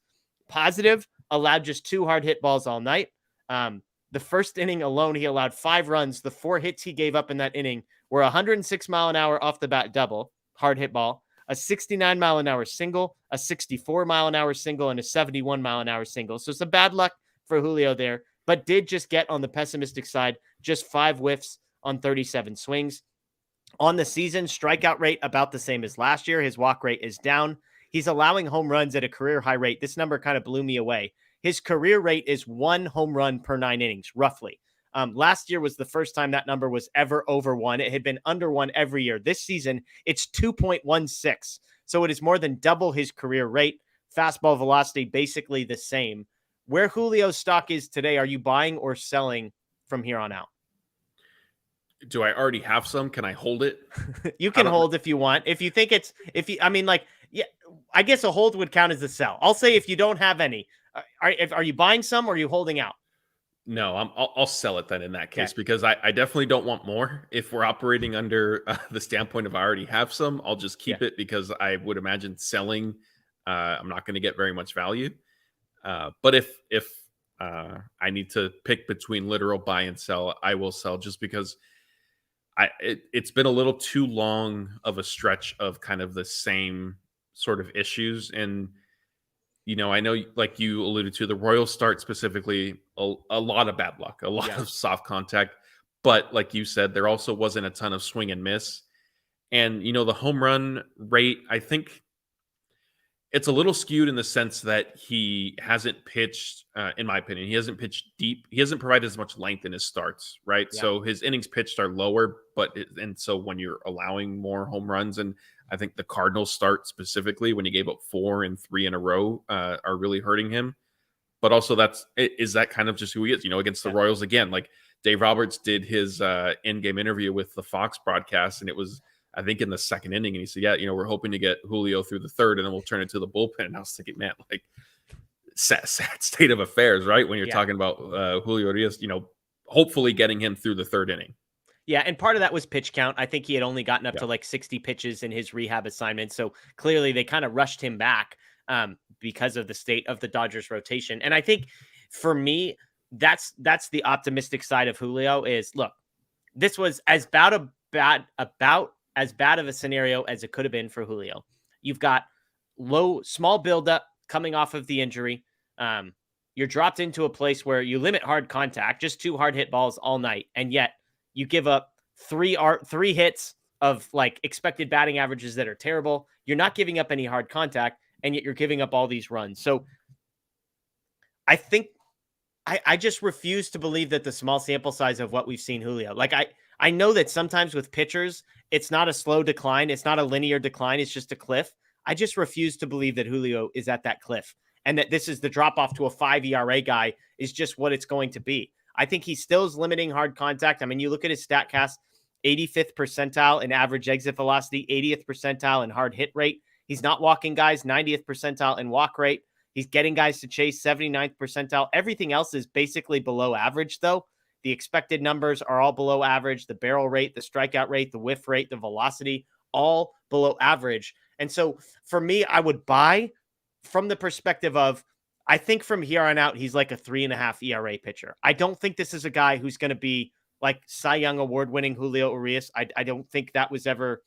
Positive, allowed just 2 hard hit balls all night. The first inning alone, he allowed 5 runs. The 4 hits he gave up in that inning were 106 mile an hour off the bat double, hard hit ball, a 69 mile an hour single, a 64 mile an hour single, and a 71 mile an hour single. So some bad luck for Julio there, but did just get on the pessimistic side, just 5 whiffs on 37 swings. On the season, strikeout rate about the same as last year. His walk rate is down. He's allowing home runs at a career high rate. This number kind of blew me away. His career rate is 1 home run per 9 innings, roughly. Last year was the first time that number was ever over 1. It had been under 1 every year. This season, it's 2.16. So it is more than double his career rate. Fastball velocity, basically the same. Where Julio's stock is today, are you buying or selling from here on out? Do I already have some? Can I hold it? You can hold if you want. If you think I mean, like, yeah, I guess a hold would count as a sell. I'll say if you don't have any, are you buying some or are you holding out? No, I'll sell it then in that case, Okay. because I definitely don't want more. If we're operating under the standpoint of I already have some, I'll just keep it, because I would imagine selling, I'm not going to get very much value. But if I need to pick between literal buy and sell, I will sell, just because it's been a little too long of a stretch of kind of the same sort of issues. And I know, like you alluded to, the Royals start specifically a lot of bad luck, a lot of soft contact. But like you said, there also wasn't a ton of swing and miss. And, the home run rate, I think it's a little skewed in the sense that he hasn't pitched, in my opinion, he hasn't pitched deep. He hasn't provided as much length in his starts, right? Yeah. So his innings pitched are lower, and so when you're allowing more home runs, and I think the Cardinals start specifically when he gave up 4 and 3 in a row, are really hurting him. But also is that kind of just who he is, against the Royals again. Like Dave Roberts did his in-game interview with the Fox broadcast, and it was, I think, in the second inning, and he said, yeah, we're hoping to get Julio through the third, and then we'll turn it to the bullpen. And I was thinking, man, like, sad state of affairs, right? When you're talking about Julio Urías, hopefully getting him through the third inning. Yeah, and part of that was pitch count. I think he had only gotten up to like 60 pitches in his rehab assignment. So clearly they kind of rushed him back because of the state of the Dodgers rotation. And I think for me, that's the optimistic side of Julio is, look, this was about as bad of a scenario as it could have been for Julio. You've got small buildup coming off of the injury. You're dropped into a place where you limit hard contact, just 2 hard hit balls all night. And yet you give up 3 hits of like expected batting averages that are terrible. You're not giving up any hard contact, and yet you're giving up all these runs. So I think I just refuse to believe that the small sample size of what we've seen Julio, like I know that sometimes with pitchers, it's not a slow decline. It's not a linear decline. It's just a cliff. I just refuse to believe that Julio is at that cliff, and that this is the drop off to a 5 ERA guy is just what it's going to be. I think he still is limiting hard contact. I mean, you look at his StatCast, 85th percentile in average exit velocity, 80th percentile in hard hit rate. He's not walking guys, 90th percentile in walk rate. He's getting guys to chase, 79th percentile. Everything else is basically below average, though. The expected numbers are all below average. The barrel rate, the strikeout rate, the whiff rate, the velocity, all below average. And so for me, I would buy from the perspective of, I think from here on out, he's like a 3.5 ERA pitcher. I don't think this is a guy who's going to be like Cy Young award-winning Julio Urías. I don't think that was ever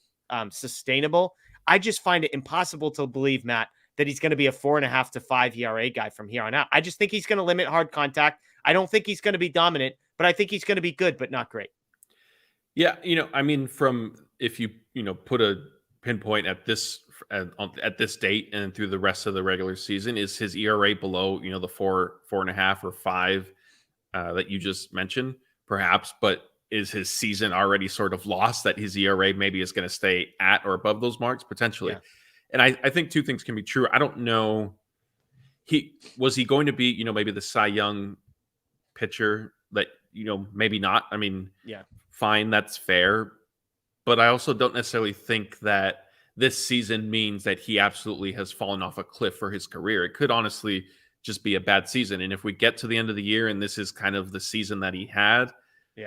sustainable. I just find it impossible to believe, Matt, that he's going to be a 4.5 to 5 ERA guy from here on out. I just think he's going to limit hard contact. I don't think he's going to be dominant, but I think he's going to be good, but not great. Yeah, I mean, if you put a pinpoint at this date and through the rest of the regular season, is his ERA below the 4.5 or 5 that you just mentioned, perhaps? But is his season already sort of lost, that his ERA maybe is going to stay at or above those marks potentially? Yeah. And I think 2 things can be true. I don't know. Was he going to be maybe the Cy Young pitcher that maybe not. I mean, yeah, fine, that's fair. But I also don't necessarily think that this season means that he absolutely has fallen off a cliff for his career. It could honestly just be a bad season. And if we get to the end of the year and this is kind of the season that he had,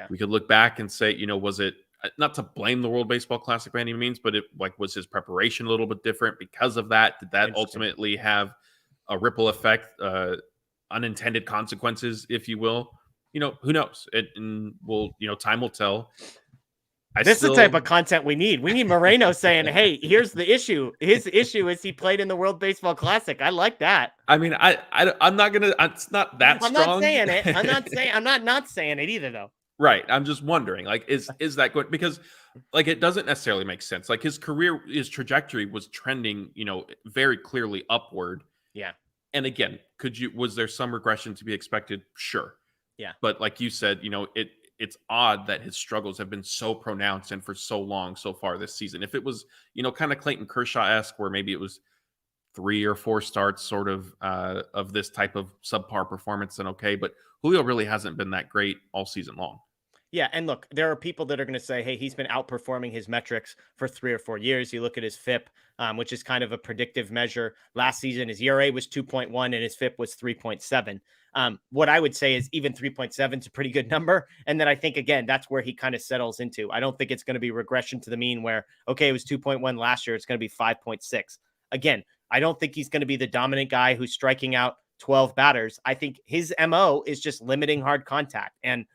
we could look back and say, was it, not to blame the World Baseball Classic by any means, but was his preparation a little bit different because of that? Did that ultimately have a ripple effect, unintended consequences, if you will? Who knows? Time will tell. This is the type of content we need. We need Moreno saying, hey, here's the issue. His issue is he played in the World Baseball Classic. I like that. I mean, I'm not going to, it's not that strong. I'm not saying it. I'm not saying it either, though. Right. I'm just wondering, like, is that good? Because like, it doesn't necessarily make sense. Like his trajectory was trending, very clearly upward. Yeah. And again, was there some regression to be expected? Sure. Yeah. But like you said, it's odd that his struggles have been so pronounced and for so long so far this season. If it was, kind of Clayton Kershaw-esque, where maybe it was 3 or 4 starts sort of this type of subpar performance, then okay. But Julio really hasn't been that great all season long. Yeah, and look, there are people that are going to say, hey, he's been outperforming his metrics for 3 or 4 years. You look at his FIP, which is kind of a predictive measure. Last season, his ERA was 2.1 and his FIP was 3.7. What I would say is even 3.7 is a pretty good number. And then I think, again, that's where he kind of settles into. I don't think it's going to be regression to the mean where, okay, it was 2.1 last year. It's going to be 5.6. Again, I don't think he's going to be the dominant guy who's striking out 12 batters. I think his MO is just limiting hard contact. And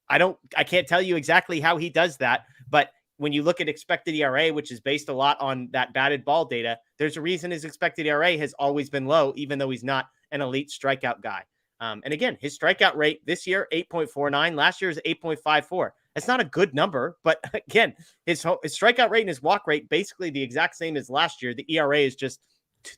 I can't tell you exactly how he does that, but when you look at expected ERA, which is based a lot on that batted ball data, there's a reason his expected ERA has always been low, even though he's not an elite strikeout guy. And again, his strikeout rate this year, 8.49. Last year is 8.54. That's not a good number, but again, his strikeout rate and his walk rate, basically the exact same as last year. The ERA is just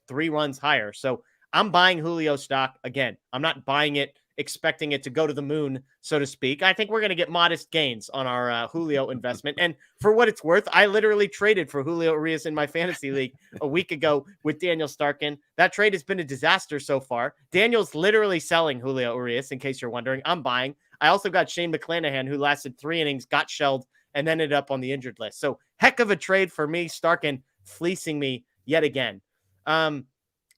3 runs higher. So I'm buying Julio stock. Again, I'm not buying it expecting it to go to the moon, so to speak. I think we're going to get modest gains on our Julio investment. And for what it's worth, I literally traded for Julio Urías in my fantasy league a week ago with Daniel Starkin. That trade has been a disaster so far. Daniel's literally selling Julio Urías, in case you're wondering. I'm buying. I also got Shane McClanahan, who lasted 3 innings, got shelled, and then ended up on the injured list. So heck of a trade for me. Starkin fleecing me yet again.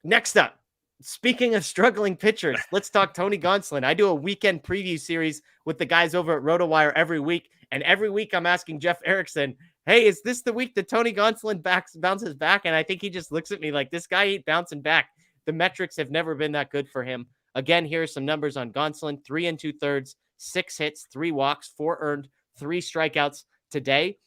Next up, speaking of struggling pitchers, let's talk Tony Gonsolin. I do a weekend preview series with the guys over at RotoWire every week. And every week I'm asking Jeff Erickson, hey, is this the week that Tony Gonsolin bounces back? And I think he just looks at me like, this guy ain't bouncing back. The metrics have never been that good for him. Again, here are some numbers on Gonsolin: 3 2/3, 6 hits, 3 walks, 4 earned, 3 strikeouts today.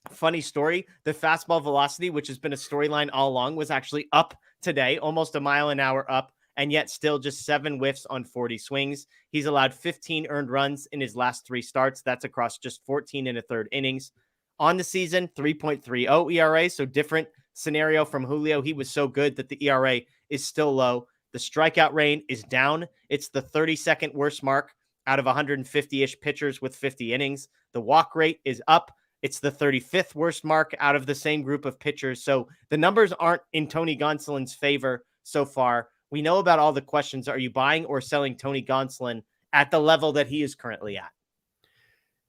Funny story, the fastball velocity, which has been a storyline all along, was actually up today, almost a mile an hour up, and yet still just 7 whiffs on 40 swings. He's allowed 15 earned runs in his last 3 starts. That's across just 14 1/3 innings. On the season, 3.30 ERA, so different scenario from Julio. He was so good that the ERA is still low. The strikeout rate is down. It's the 32nd worst mark out of 150-ish pitchers with 50 innings. The walk rate is up. It's the 35th worst mark out of the same group of pitchers. So the numbers aren't in Tony Gonsolin's favor so far. We know about all the questions. Are you buying or selling Tony Gonsolin at the level that he is currently at?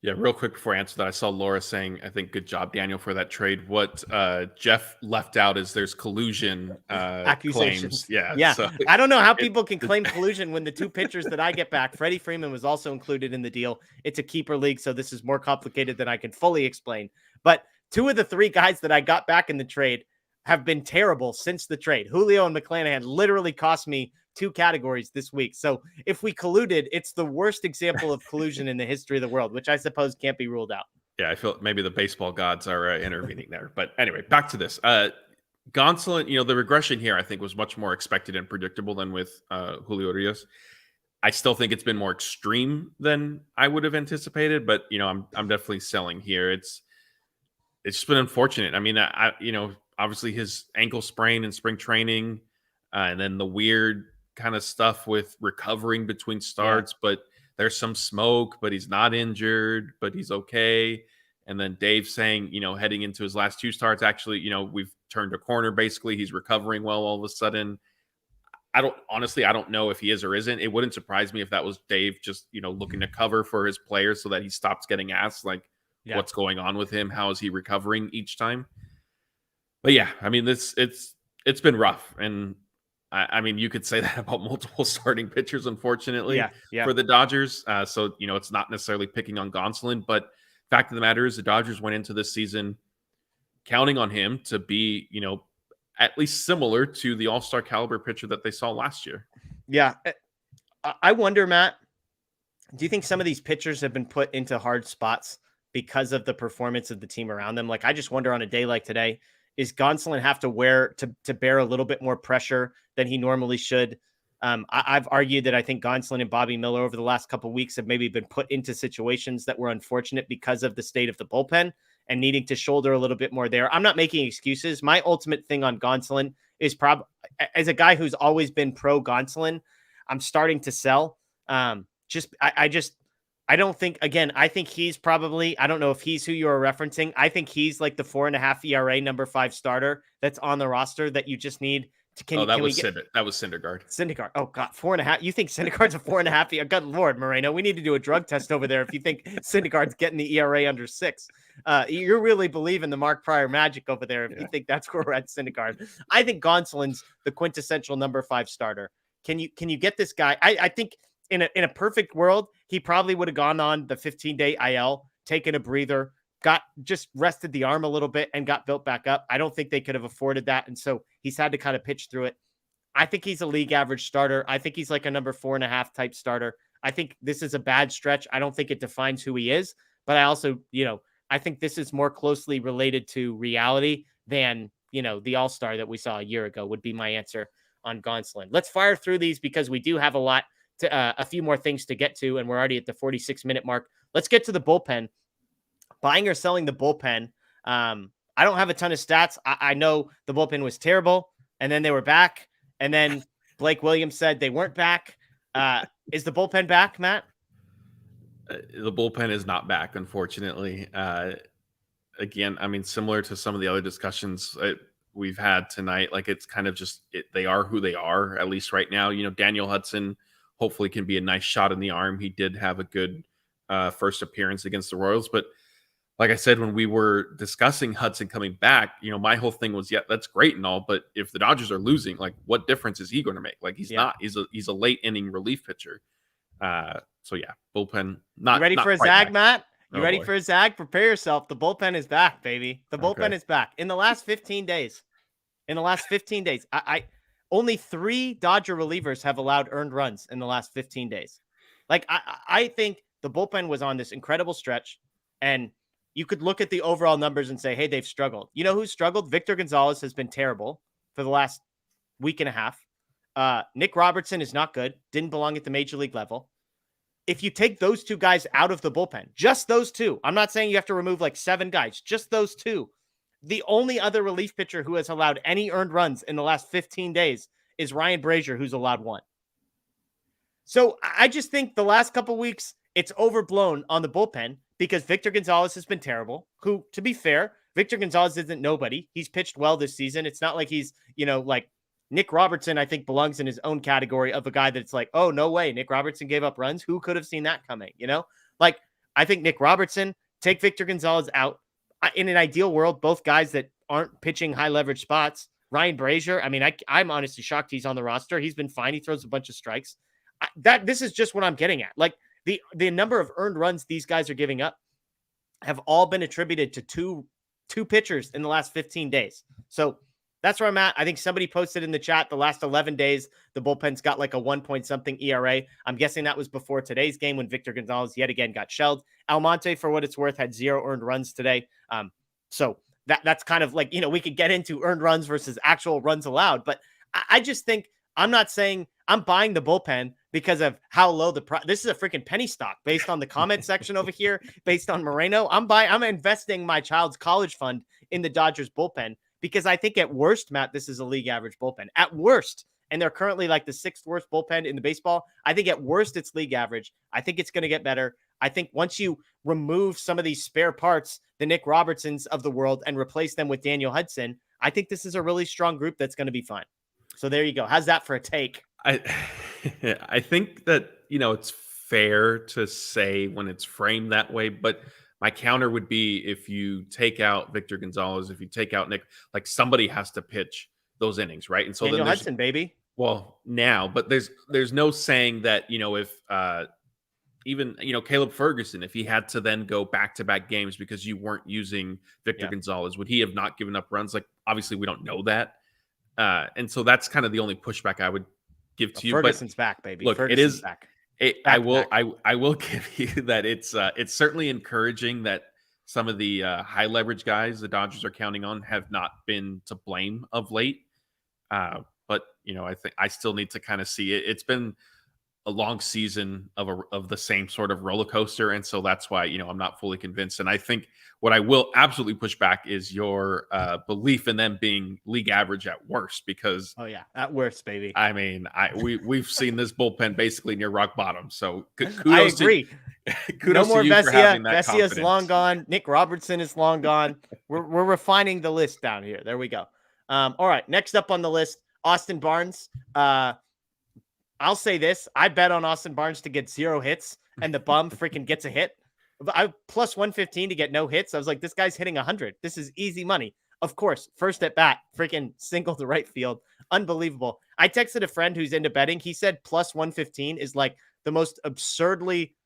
Yeah, real quick before I answer that, I saw Laura saying, I think, good job, Daniel, for that trade. What Jeff left out is there's collusion accusations. Claims. Yeah. So I don't know how people can claim collusion when the 2 pitchers that I get back, Freddie Freeman was also included in the deal. It's a keeper league, so this is more complicated than I can fully explain. But 2 of the 3 guys that I got back in the trade have been terrible since the trade. Julio and McClanahan literally cost me 2 categories this week. So if we colluded, it's the worst example of collusion in the history of the world, which I suppose can't be ruled out. Yeah, I feel maybe the baseball gods are intervening there. But anyway, back to this. Gonsolin, the regression here, I think, was much more expected and predictable than with Julio Urías. I still think it's been more extreme than I would have anticipated, but I'm definitely selling here. It's just been unfortunate. I mean, obviously his ankle sprain in spring training, and then the weird kind of stuff with recovering between starts, but there's some smoke, but he's not injured, but he's okay. And then Dave saying, heading into his last 2 starts, actually, we've turned a corner. Basically, he's recovering well all of a sudden. I don't know if he is or isn't. It wouldn't surprise me if that was Dave just, looking to cover for his players so that he stops getting asked, what's going on with him? How is he recovering each time? But yeah, I mean, it's been rough. And I mean, you could say that about multiple starting pitchers, unfortunately, for the Dodgers. So, it's not necessarily picking on Gonsolin, but fact of the matter is the Dodgers went into this season counting on him to be, at least similar to the all-star caliber pitcher that they saw last year. Yeah. I wonder, Matt, do you think some of these pitchers have been put into hard spots because of the performance of the team around them? I just wonder on a day like today, is Gonsolin have to bear a little bit more pressure than he normally should? I've argued that I think Gonsolin and Bobby Miller over the last couple of weeks have maybe been put into situations that were unfortunate because of the state of the bullpen and needing to shoulder a little bit more there. I'm not making excuses. My ultimate thing on Gonsolin is as a guy who's always been pro Gonsolin, I'm starting to sell. I don't think, again, I think he's probably, I don't know if he's who you're referencing. I think he's like the 4.5 ERA number 5 starter that's on the roster that you just need That was Syndergaard. Syndergaard? Oh God, 4.5. You think Syndergaard's a 4.5? Good Lord, Moreno, we need to do a drug test over there if you think Syndergaard's getting the ERA under 6. You really believe in the Mark Pryor magic over there if you think that's where we're at Syndergaard. I think Gonsolin's the quintessential number 5 starter. Can you get this guy? I think in a perfect world, he probably would have gone on the 15-day IL, taken a breather, just rested the arm a little bit and got built back up. I don't think they could have afforded that. And so he's had to kind of pitch through it. I think he's a league average starter. I think he's like a number 4.5 type starter. I think this is a bad stretch. I don't think it defines who he is, but I also, I think this is more closely related to reality than, the all-star that we saw a year ago would be my answer on Gonsolin. Let's fire through these because we do have a few more things to get to, and we're already at the 46-minute mark. Let's get to the bullpen. Buying or selling the bullpen. I don't have a ton of stats. I know the bullpen was terrible, and then they were back, and then Blake Williams said they weren't back. Is the bullpen back, Matt? The bullpen is not back, unfortunately. Again, I mean, similar to some of the other discussions we've had tonight, like it's kind of just they are who they are, at least right now. Daniel Hudson hopefully can be a nice shot in the arm. He did have a good first appearance against the Royals, but like I said, when we were discussing Hudson coming back, my whole thing was, yeah, that's great and all, but if the Dodgers are losing, like what difference is he going to make? Like he's not. He's a late inning relief pitcher. So yeah, bullpen. You ready for a zag, Matt? You ready for a zag? Prepare yourself. The bullpen is back, baby. The bullpen is back. In the last 15 days, I only 3 Dodger relievers have allowed earned runs in the last 15 days. Like I think the bullpen was on this incredible stretch, and you could look at the overall numbers and say, hey, they've struggled. You know who's struggled? Victor Gonzalez has been terrible for the last week and a half. Nick Robertson is not good. Didn't belong at the major league level. If you take those 2 guys out of the bullpen, just those 2, I'm not saying you have to remove like 7 guys, just those 2. The only other relief pitcher who has allowed any earned runs in the last 15 days is Ryan Brazier, who's allowed 1. So I just think the last couple weeks, it's overblown on the bullpen because Victor Gonzalez has been terrible, who, to be fair, Victor Gonzalez isn't nobody. He's pitched well this season. It's not like he's, like Nick Robertson, I think, belongs in his own category of a guy that's like, oh, no way, Nick Robertson gave up runs. Who could have seen that coming? Like, I think Nick Robertson, take Victor Gonzalez out. In an ideal world, both guys that aren't pitching high leverage spots. Ryan Brazier, I mean, I'm honestly shocked he's on the roster. He's been fine. He throws a bunch of strikes. This is just what I'm getting at. Like, the number of earned runs these guys are giving up have all been attributed to two pitchers in the last 15 days. So that's where I'm at. I think somebody posted in the chat the last 11 days, the bullpen's got like a 1-point-something ERA. I'm guessing that was before today's game when Victor Gonzalez yet again got shelled. Almonte, for what it's worth, had 0 earned runs today. So that's kind of like, we could get into earned runs versus actual runs allowed. But I just think I'm not saying I'm buying the bullpen because of how low this is a freaking penny stock based on the comment section over here, based on Moreno. I'm investing my child's college fund in the Dodgers bullpen because I think at worst, Matt, this is a league average bullpen at worst. And they're currently like the 6th worst bullpen in the baseball. I think at worst it's league average. I think it's going to get better. I think once you remove some of these spare parts, the Nick Robertsons of the world, and replace them with Daniel Hudson, I think this is a really strong group that's going to be fun. So there you go. How's that for a take? I think that, it's fair to say when it's framed that way, but my counter would be if you take out Victor Gonzalez, if you take out Nick, like somebody has to pitch those innings, right? And so Daniel then Hudson, baby. Well, now, but there's no saying that, if even, Caleb Ferguson, if he had to then go back-to-back games because you weren't using Victor Gonzalez, would he have not given up runs? Like, obviously we don't know that. And so that's kind of the only pushback I would give to you. Ferguson's back, baby. Look, Ferguson's it is back. I will give you that it's certainly encouraging that some of the high leverage guys the Dodgers are counting on have not been to blame of late. But I think I still need to kind of see it. It's been a long season of the same sort of roller coaster, and so that's why I'm not fully convinced. And I think what I will absolutely push back is your belief in them being league average at worst, because at worst, baby. I mean, we've seen this bullpen basically near rock bottom. So kudos I agree. Kudos no more to you for having Vesia. that Vesia's confidence. long gone. Nick Robertson is long gone. We're refining the list down here. There we go. All right. Next up on the list, Austin Barnes, I'll say this. I bet on Austin Barnes to get 0 hits and the bum freaking gets a hit. I plus 115 to get no hits. I was like, this guy's hitting 100. This is easy money. Of course, first at bat, freaking single to right field. Unbelievable. I texted a friend who's into betting. He said plus 115 is like the most absurdly,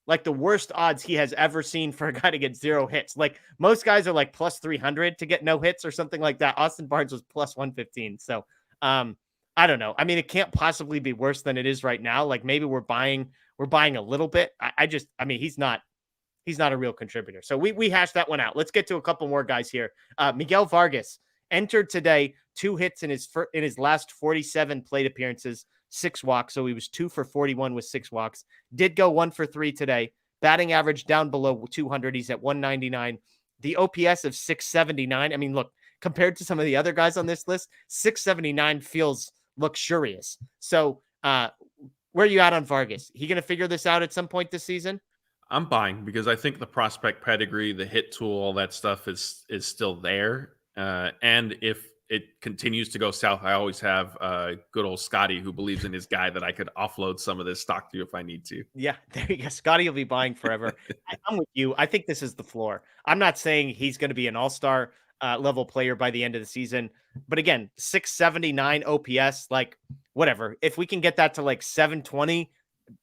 like the worst odds he has ever seen for a guy to get 0 hits. Like most guys are like plus 300 to get no hits or something like that. Austin Barnes was plus 115. So, I don't know. I mean, it can't possibly be worse than it is right now. Like maybe we're buying a little bit. I mean, he's not a real contributor. So we hashed that one out. Let's get to a couple more guys here. Miguel Vargas entered today, 2 hits in his last 47 plate appearances, 6 walks. So he was 2 for 41 with 6 walks. Did go 1 for 3 today. Batting average down below 200. He's at 199. The OPS of 679. I mean, look, compared to some of the other guys on this list, 679 feels luxurious. So where are you at on Vargas? He going to figure this out at some point this season? I'm buying because I think the prospect pedigree, the hit tool, all that stuff is still there. And if it continues to go south, I always have good old Scotty who believes in his guy that I could offload some of this stock to if I need to. Yeah, there you go. Scotty will be buying forever. I'm with you. I think this is the floor. I'm not saying he's going to be an all-star level player by the end of the season. But again, 679 OPS, like whatever. If we can get that to like 720,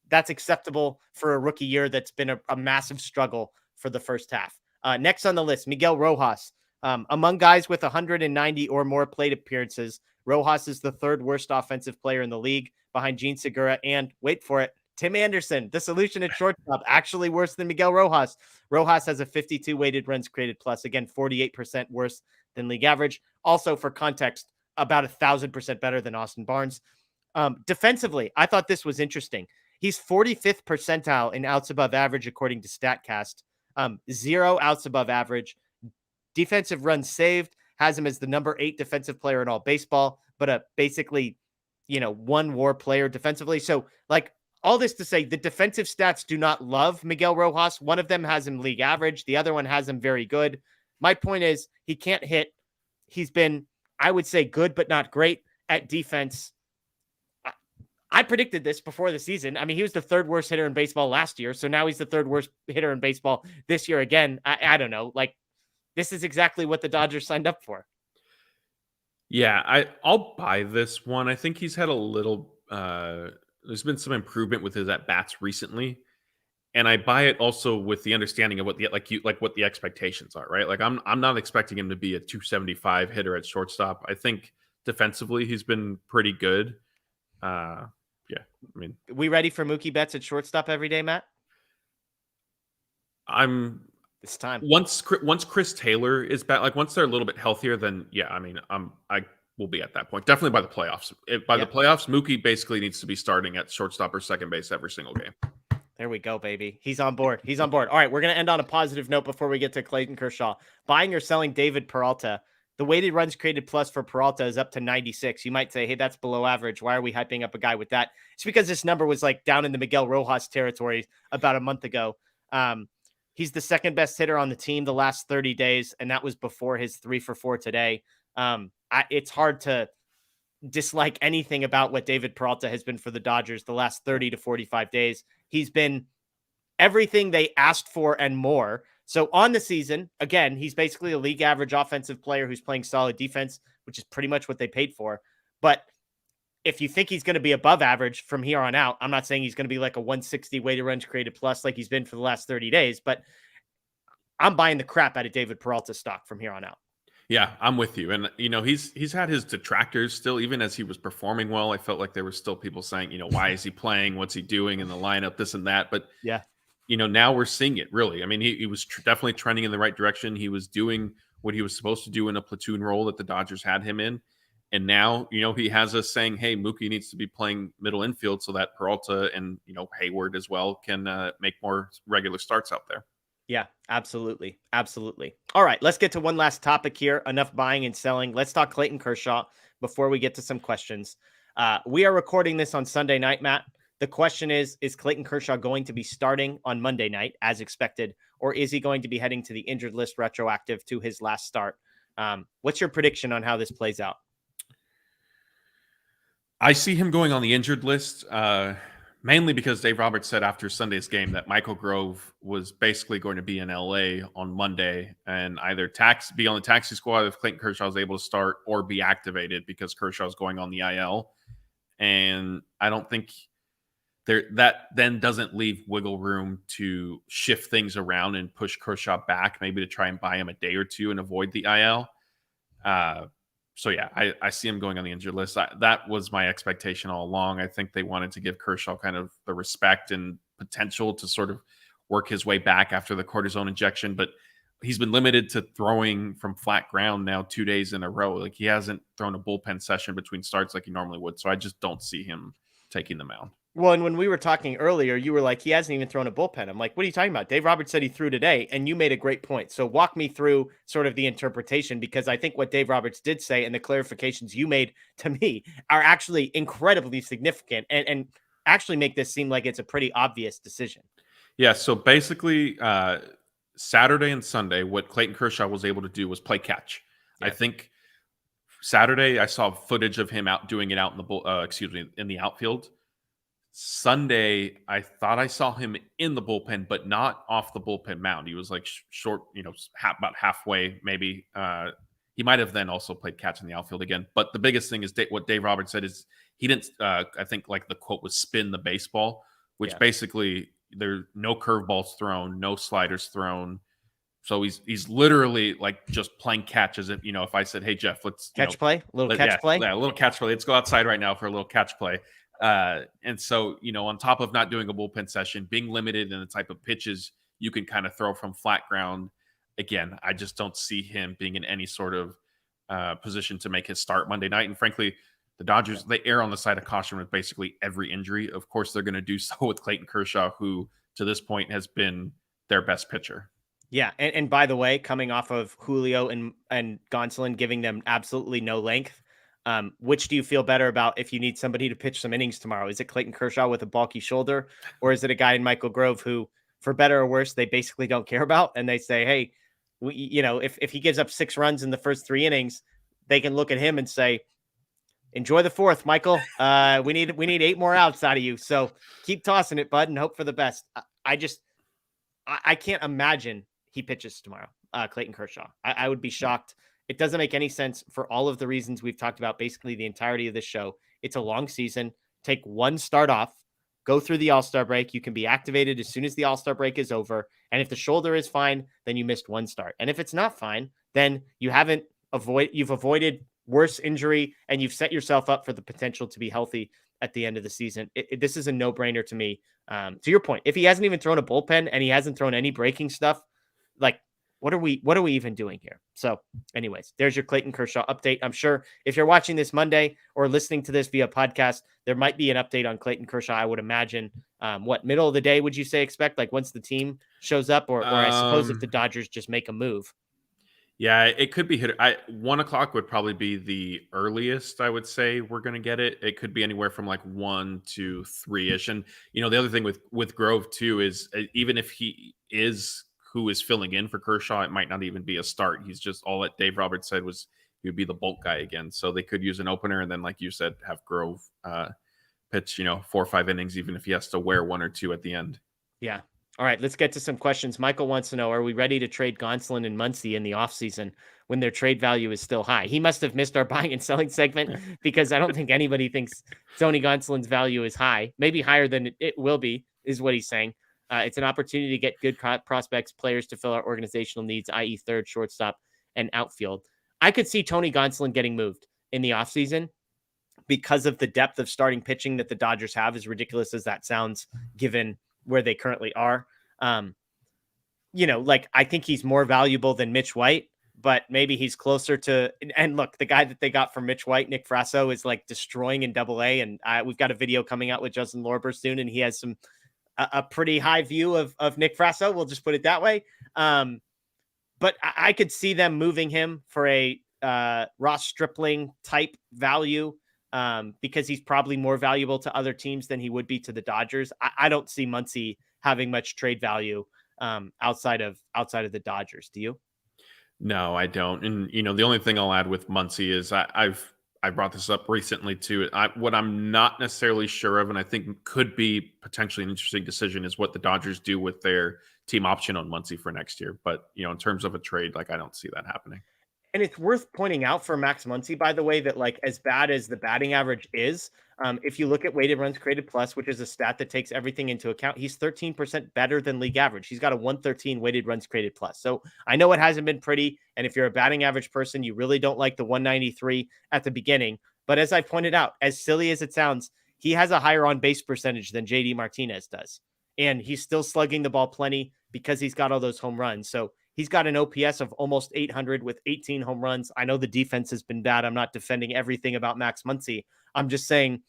that's acceptable for a rookie year that's been a massive struggle for the first half. Next on the list, Miguel Rojas. Among guys with 190 or more plate appearances, Rojas is the 3rd worst offensive player in the league behind Gene Segura and, wait for it, Tim Anderson, the solution at shortstop, actually worse than Miguel Rojas. Rojas has a 52 weighted runs created plus, again, 48% worse than league average. Also, for context, about 1,000% better than Austin Barnes. Defensively, I thought this was interesting. He's 45th percentile in outs above average, according to StatCast. 0 outs above average. Defensive runs saved has him as the number 8 defensive player in all baseball, but basically, 1 WAR player defensively. So, like, all this to say, the defensive stats do not love Miguel Rojas. One of them has him league average. The other one has him very good. My point is he can't hit. He's been, I would say, good, but not great at defense. I predicted this before the season. I mean, he was the 3rd worst hitter in baseball last year. So now he's the 3rd worst hitter in baseball this year again. I don't know. Like, this is exactly what the Dodgers signed up for. Yeah, I'll buy this one. I think he's had a little there's been some improvement with his at-bats recently. And I buy it also with the understanding of what the expectations are, right? Like I'm not expecting him to be a 275 hitter at shortstop. I think defensively he's been pretty good. Yeah, I mean, we ready for Mookie Betts at shortstop every day, Matt? It's time. Once Chris Taylor is back, like once they're a little bit healthier, then yeah, I mean, I will be at that point. Definitely by the playoffs. By the playoffs, Mookie basically needs to be starting at shortstop or second base every single game. There we go, baby. He's on board. All right, we're going to end on a positive note before we get to Clayton Kershaw. Buying or selling David Peralta. The weighted runs created plus for Peralta is up to 96. You might say, hey, that's below average. Why are we hyping up a guy with that? It's because this number was like down in the Miguel Rojas territory about a month ago. He's the 2nd best hitter on the team the last 30 days, and that was before his 3 for 4 today. It's hard to dislike anything about what David Peralta has been for the Dodgers the last 30 to 45 days. He's been everything they asked for and more. So on the season, again, he's basically a league average offensive player who's playing solid defense, which is pretty much what they paid for. But if you think he's going to be above average from here on out, I'm not saying he's going to be like a 160 weighted runs created plus like he's been for the last 30 days, but I'm buying the crap out of David Peralta stock from here on out. Yeah, I'm with you. And, he's had his detractors still, even as he was performing well. I felt like there were still people saying, why is he playing? What's he doing in the lineup? This and that. But, yeah, now we're seeing it really. I mean, he was definitely trending in the right direction. He was doing what he was supposed to do in a platoon role that the Dodgers had him in. And now, he has us saying, hey, Mookie needs to be playing middle infield so that Peralta and, Hayward as well can make more regular starts out there. Yeah, absolutely. Absolutely. All right, let's get to one last topic here. Enough buying and selling. Let's talk Clayton Kershaw before we get to some questions. We are recording this on Sunday night, Matt. The question is Clayton Kershaw going to be starting on Monday night as expected, or is he going to be heading to the injured list retroactive to his last start? What's your prediction on how this plays out? I see him going on the injured list, mainly because Dave Roberts said after Sunday's game that Michael Grove was basically going to be in LA on Monday and either be on the taxi squad if Clayton Kershaw was able to start or be activated because Kershaw's going on the IL. And I don't think that then doesn't leave wiggle room to shift things around and push Kershaw back, maybe to try and buy him a day or two and avoid the IL. So yeah, I see him going on the injured list. That was my expectation all along. I think they wanted to give Kershaw kind of the respect and potential to sort of work his way back after the cortisone injection, but he's been limited to throwing from flat ground now 2 days in a row. Like he hasn't thrown a bullpen session between starts like he normally would. So I just don't see him taking the mound. Well, and when we were talking earlier, you were like, he hasn't even thrown a bullpen. I'm like, what are you talking about? Dave Roberts said he threw today, and you made a great point. So walk me through sort of the interpretation, because I think what Dave Roberts did say and the clarifications you made to me are actually incredibly significant and actually make this seem like it's a pretty obvious decision. Yeah, so basically Saturday and Sunday, what Clayton Kershaw was able to do was play catch. Yeah. I think Saturday I saw footage of him doing it out in the in the outfield. Sunday, I thought I saw him in the bullpen, but not off the bullpen mound. He was like short, about halfway, maybe. He might have then also played catch in the outfield again. But the biggest thing is what Dave Roberts said is he didn't, I think like the quote was spin the baseball, which basically there's no curveballs thrown, no sliders thrown. So he's literally like just playing catch as if, if I said, hey, Jeff, let's catch play, a little catch play. Yeah, a little catch play. Let's go outside right now for a little catch play. And so, on top of not doing a bullpen session, being limited in the type of pitches you can kind of throw from flat ground, again, I just don't see him being in any sort of position to make his start Monday night. And frankly, the Dodgers, they err on the side of caution with basically every injury. Of course, they're going to do so with Clayton Kershaw, who to this point has been their best pitcher. Yeah. And by the way, coming off of Julio and Gonsolin giving them absolutely no length, which do you feel better about if you need somebody to pitch some innings tomorrow? Is it Clayton Kershaw with a bulky shoulder, or is it a guy in Michael Grove who, for better or worse, they basically don't care about? And they say, hey, if he gives up 6 runs in the first 3 innings, they can look at him and say, enjoy the 4th, Michael. We need 8 more outs out of you. So keep tossing it, bud, and hope for the best. I can't imagine he pitches tomorrow, Clayton Kershaw. I would be shocked. It doesn't make any sense for all of the reasons we've talked about basically the entirety of this show. It's a long season. Take 1 start off, go through the All-Star break. You can be activated as soon as the All-Star break is over. And if the shoulder is fine, then you missed 1 start. And if it's not fine, then you've avoided worse injury and you've set yourself up for the potential to be healthy at the end of the season. This is a no-brainer to me. To your point, if he hasn't even thrown a bullpen and he hasn't thrown any breaking stuff, like, what are we even doing here? So anyways, there's your Clayton Kershaw update. I'm sure if you're watching this Monday or listening to this via podcast, there might be an update on Clayton Kershaw. I would imagine, middle of the day, would you say expect, like once the team shows up, or I suppose if the Dodgers just make a move? Yeah, it could be 1 o'clock would probably be the earliest I would say we're going to get it. It could be anywhere from like 1 to 3-ish. And, the other thing with Grove too, is even if he is who is filling in for Kershaw, it might not even be a start. He's just, all that Dave Roberts said was he would be the bulk guy again. So they could use an opener and then, like you said, have Grove pitch, 4 or 5 innings, even if he has to wear 1 or 2 at the end. Yeah. All right, let's get to some questions. Michael wants to know, are we ready to trade Gonsolin and Muncy in the offseason when their trade value is still high? He must have missed our buying and selling segment because I don't think anybody thinks Tony Gonsolin's value is high. Maybe higher than it will be, is what he's saying. It's an opportunity to get good prospects, players to fill our organizational needs, i.e. third, shortstop, and outfield. I could see Tony Gonsolin getting moved in the offseason because of the depth of starting pitching that the Dodgers have, as ridiculous as that sounds, given where they currently are. I think he's more valuable than Mitch White, but maybe he's closer to, and look, the guy that they got from Mitch White, Nick Frasso, is like destroying in AA. And we've got a video coming out with Justin Lorber soon, and he has a pretty high view of Nick Frasso. We'll just put it that way. But I could see them moving him for a Ross Stripling type value because he's probably more valuable to other teams than he would be to the Dodgers. I don't see Muncy having much trade value outside of the Dodgers. Do you? No, I don't. And, the only thing I'll add with Muncy is I've I brought this up recently too. What I'm not necessarily sure of, and I think could be potentially an interesting decision, is what the Dodgers do with their team option on Muncy for next year. But in terms of a trade, like I don't see that happening. And it's worth pointing out for Max Muncy, by the way, that like as bad as the batting average is, if you look at weighted runs created plus, which is a stat that takes everything into account, he's 13% better than league average. He's got a 113 weighted runs created plus. So I know it hasn't been pretty. And if you're a batting average person, you really don't like the 193 at the beginning. But as I pointed out, as silly as it sounds, he has a higher on base percentage than JD Martinez does. And he's still slugging the ball plenty because he's got all those home runs. So he's got an OPS of almost 800 with 18 home runs. I know the defense has been bad. I'm not defending everything about Max Muncy. I'm just saying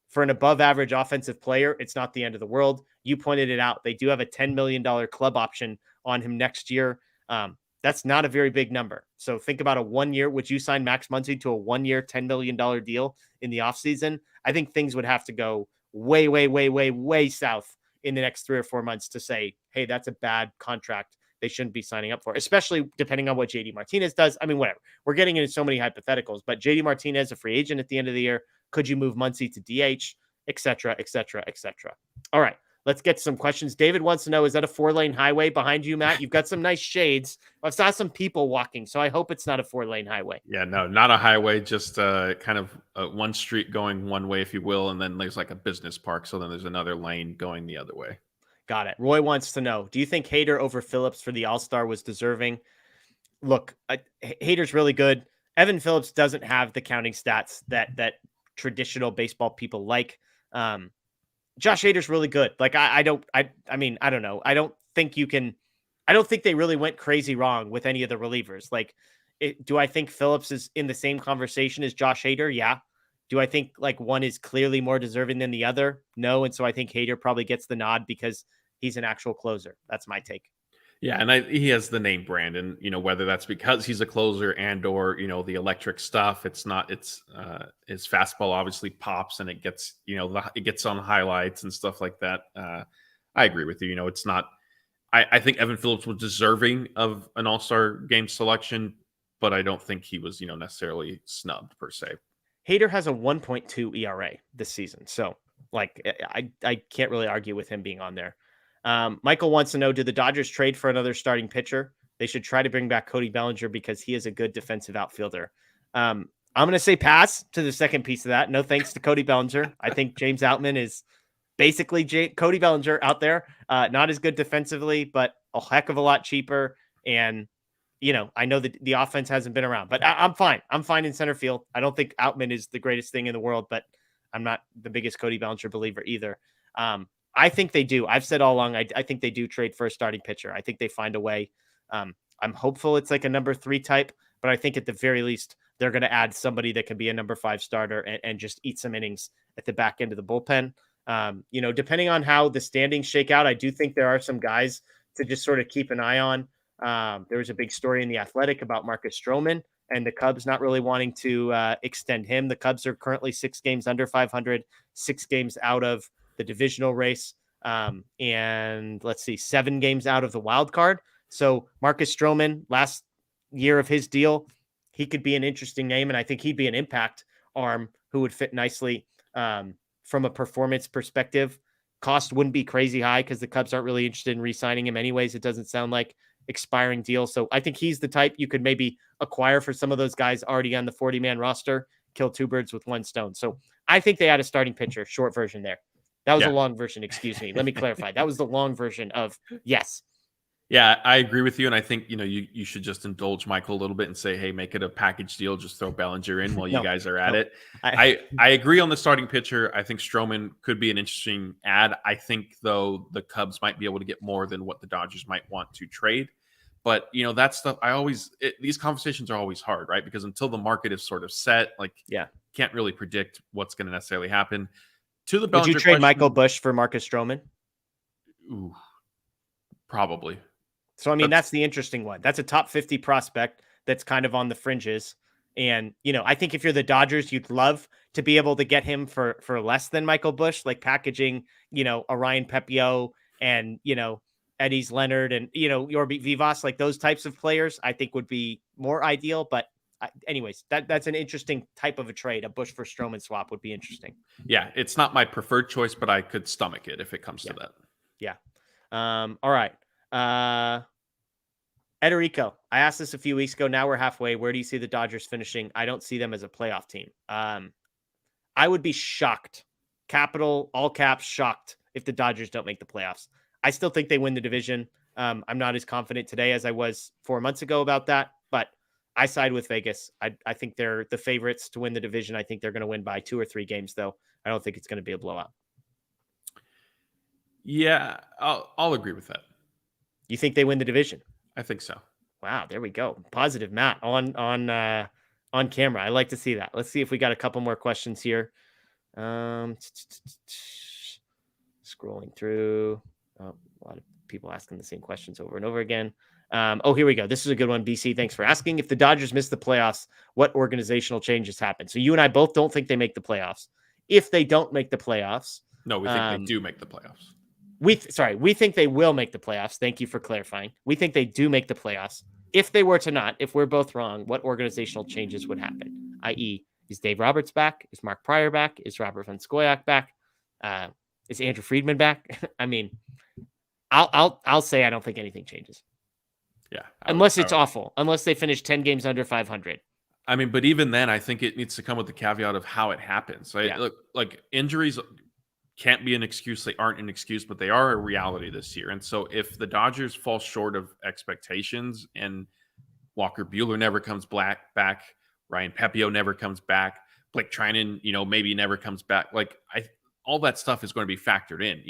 for an above average offensive player, it's not the end of the world. You pointed it out. They do have a $10 million club option on him next year. That's not a very big number. So think about a 1 year. Would you sign Max Muncy to a 1 year, $10 million deal in the offseason? I think things would have to go way, way, way, way, way south in the next 3 or 4 months to say, hey, that's a bad contract. They shouldn't be signing up for, especially depending on what JD Martinez does. I mean, whatever. We're getting into so many hypotheticals, but JD Martinez, a free agent at the end of the year. Could you move Muncy to DH, et cetera, et cetera, et cetera? All right, let's get to some questions. David wants to know, is that a 4-lane highway behind you, Matt? You've got some nice shades. I saw some people walking, so I hope it's not a 4-lane highway. Yeah, no, not a highway, just kind of one street going one way, if you will, and then there's like a business park, so then there's another lane going the other way. Got it. Roy wants to know, do you think Hader over Phillips for the All-Star was deserving? Look, Hader's really good. Evan Phillips doesn't have the counting stats that traditional baseball people like. Josh Hader's really good. Like, I don't know. I don't think they really went crazy wrong with any of the relievers. Like, do I think Phillips is in the same conversation as Josh Hader? Yeah. Do I think like one is clearly more deserving than the other? No. And so I think Hader probably gets the nod because he's an actual closer. That's my take. Yeah, and he has the name brand, and whether that's because he's a closer and or the electric stuff. It's not. It's his fastball obviously pops, and it gets it gets on highlights and stuff like that. I agree with you. It's not. I think Evan Phillips was deserving of an All-Star game selection, but I don't think he was necessarily snubbed per se. Hader has a 1.2 ERA this season, so like I can't really argue with him being on there. Michael wants to know, do the Dodgers trade for another starting pitcher? They should try to bring back Cody Bellinger because he is a good defensive outfielder. I'm going to say pass to the second piece of that. No thanks to Cody Bellinger. I think James Outman is basically Cody Bellinger out there. Not as good defensively, but a heck of a lot cheaper. And, I know that the offense hasn't been around, but I'm fine. I'm fine in center field. I don't think Outman is the greatest thing in the world, but I'm not the biggest Cody Bellinger believer either. I think they do. I've said all along, I think they do trade for a starting pitcher. I think they find a way. I'm hopeful it's like a number 3 type, but I think at the very least, they're going to add somebody that can be a number 5 starter and just eat some innings at the back end of the bullpen. Depending on how the standings shake out, I do think there are some guys to just sort of keep an eye on. There was a big story in The Athletic about Marcus Stroman and the Cubs not really wanting to extend him. The Cubs are currently 6 games under 500, 6 games out of the divisional race, and let's see, 7 games out of the wild card. So Marcus Stroman, last year of his deal, he could be an interesting name, and I think he'd be an impact arm who would fit nicely from a performance perspective. Cost wouldn't be crazy high because the Cubs aren't really interested in re-signing him anyways. It doesn't sound like expiring deal. So I think he's the type you could maybe acquire for some of those guys already on the 40-man roster, kill 2 birds with 1 stone. So I think they had a starting pitcher, short version there. That was a long version. Excuse me. Let me clarify. That was the long version of yes. Yeah, I agree with you. And I think, you should just indulge Michael a little bit and say, hey, make it a package deal. Just throw Bellinger in while you guys are at it. I agree on the starting pitcher. I think Stroman could be an interesting add. I think, though, the Cubs might be able to get more than what the Dodgers might want to trade. But, that stuff, these conversations are always hard, right? Because until the market is sort of set, can't really predict what's going to necessarily happen. To the Bellinger, would you trade Michael Busch for Marcus Stroman? Ooh, probably. So, I mean, that's the interesting one. That's a top 50 prospect that's kind of on the fringes. And, I think if you're the Dodgers, you'd love to be able to get him for less than Michael Busch, like packaging, a Ryan Pepio and, Eddie's Leonard and, Yorby Vivas, like those types of players, I think would be more ideal. But anyways, that's an interesting type of a trade. A Bush for Stroman swap would be interesting. Yeah, it's not my preferred choice, but I could stomach it if it comes to that. Yeah. All right. Ederico, I asked this a few weeks ago. Now we're halfway. Where do you see the Dodgers finishing? I don't see them as a playoff team. I would be shocked, capital, all caps, shocked if the Dodgers don't make the playoffs. I still think they win the division. I'm not as confident today as I was 4 months ago about that, but I side with Vegas. I think they're the favorites to win the division. I think they're going to win by 2 or 3 games, though. I don't think it's going to be a blowout. Yeah, I'll agree with that. You think they win the division? I think so. Wow, there we go. Positive Matt on camera. I like to see that. Let's see if we got a couple more questions here. Scrolling through. Oh, a lot of people asking the same questions over and over again. Here we go. This is a good one. BC, thanks for asking. If the Dodgers miss the playoffs, what organizational changes happen? So you and I both don't think they make the playoffs. If they don't make the playoffs, no, we think they do make the playoffs. We think they will make the playoffs. Thank you for clarifying. We think they do make the playoffs. If they were to not, if we're both wrong, what organizational changes would happen? I.e., is Dave Roberts back? Is Mark Pryor back? Is Robert Van Scoyoc back? Is Andrew Friedman back? I mean, I'll say I don't think anything changes. Yeah, unless it's awful. Unless they finish 10 games under 500. I mean, but even then, I think it needs to come with the caveat of how it happens. Right? Yeah. Look, like injuries can't be an excuse. They aren't an excuse, but they are a reality this year. And so if the Dodgers fall short of expectations and Walker Buehler never comes back, Ryan Pepio never comes back, Blake Treinen, maybe never comes back. Like all that stuff is going to be factored in.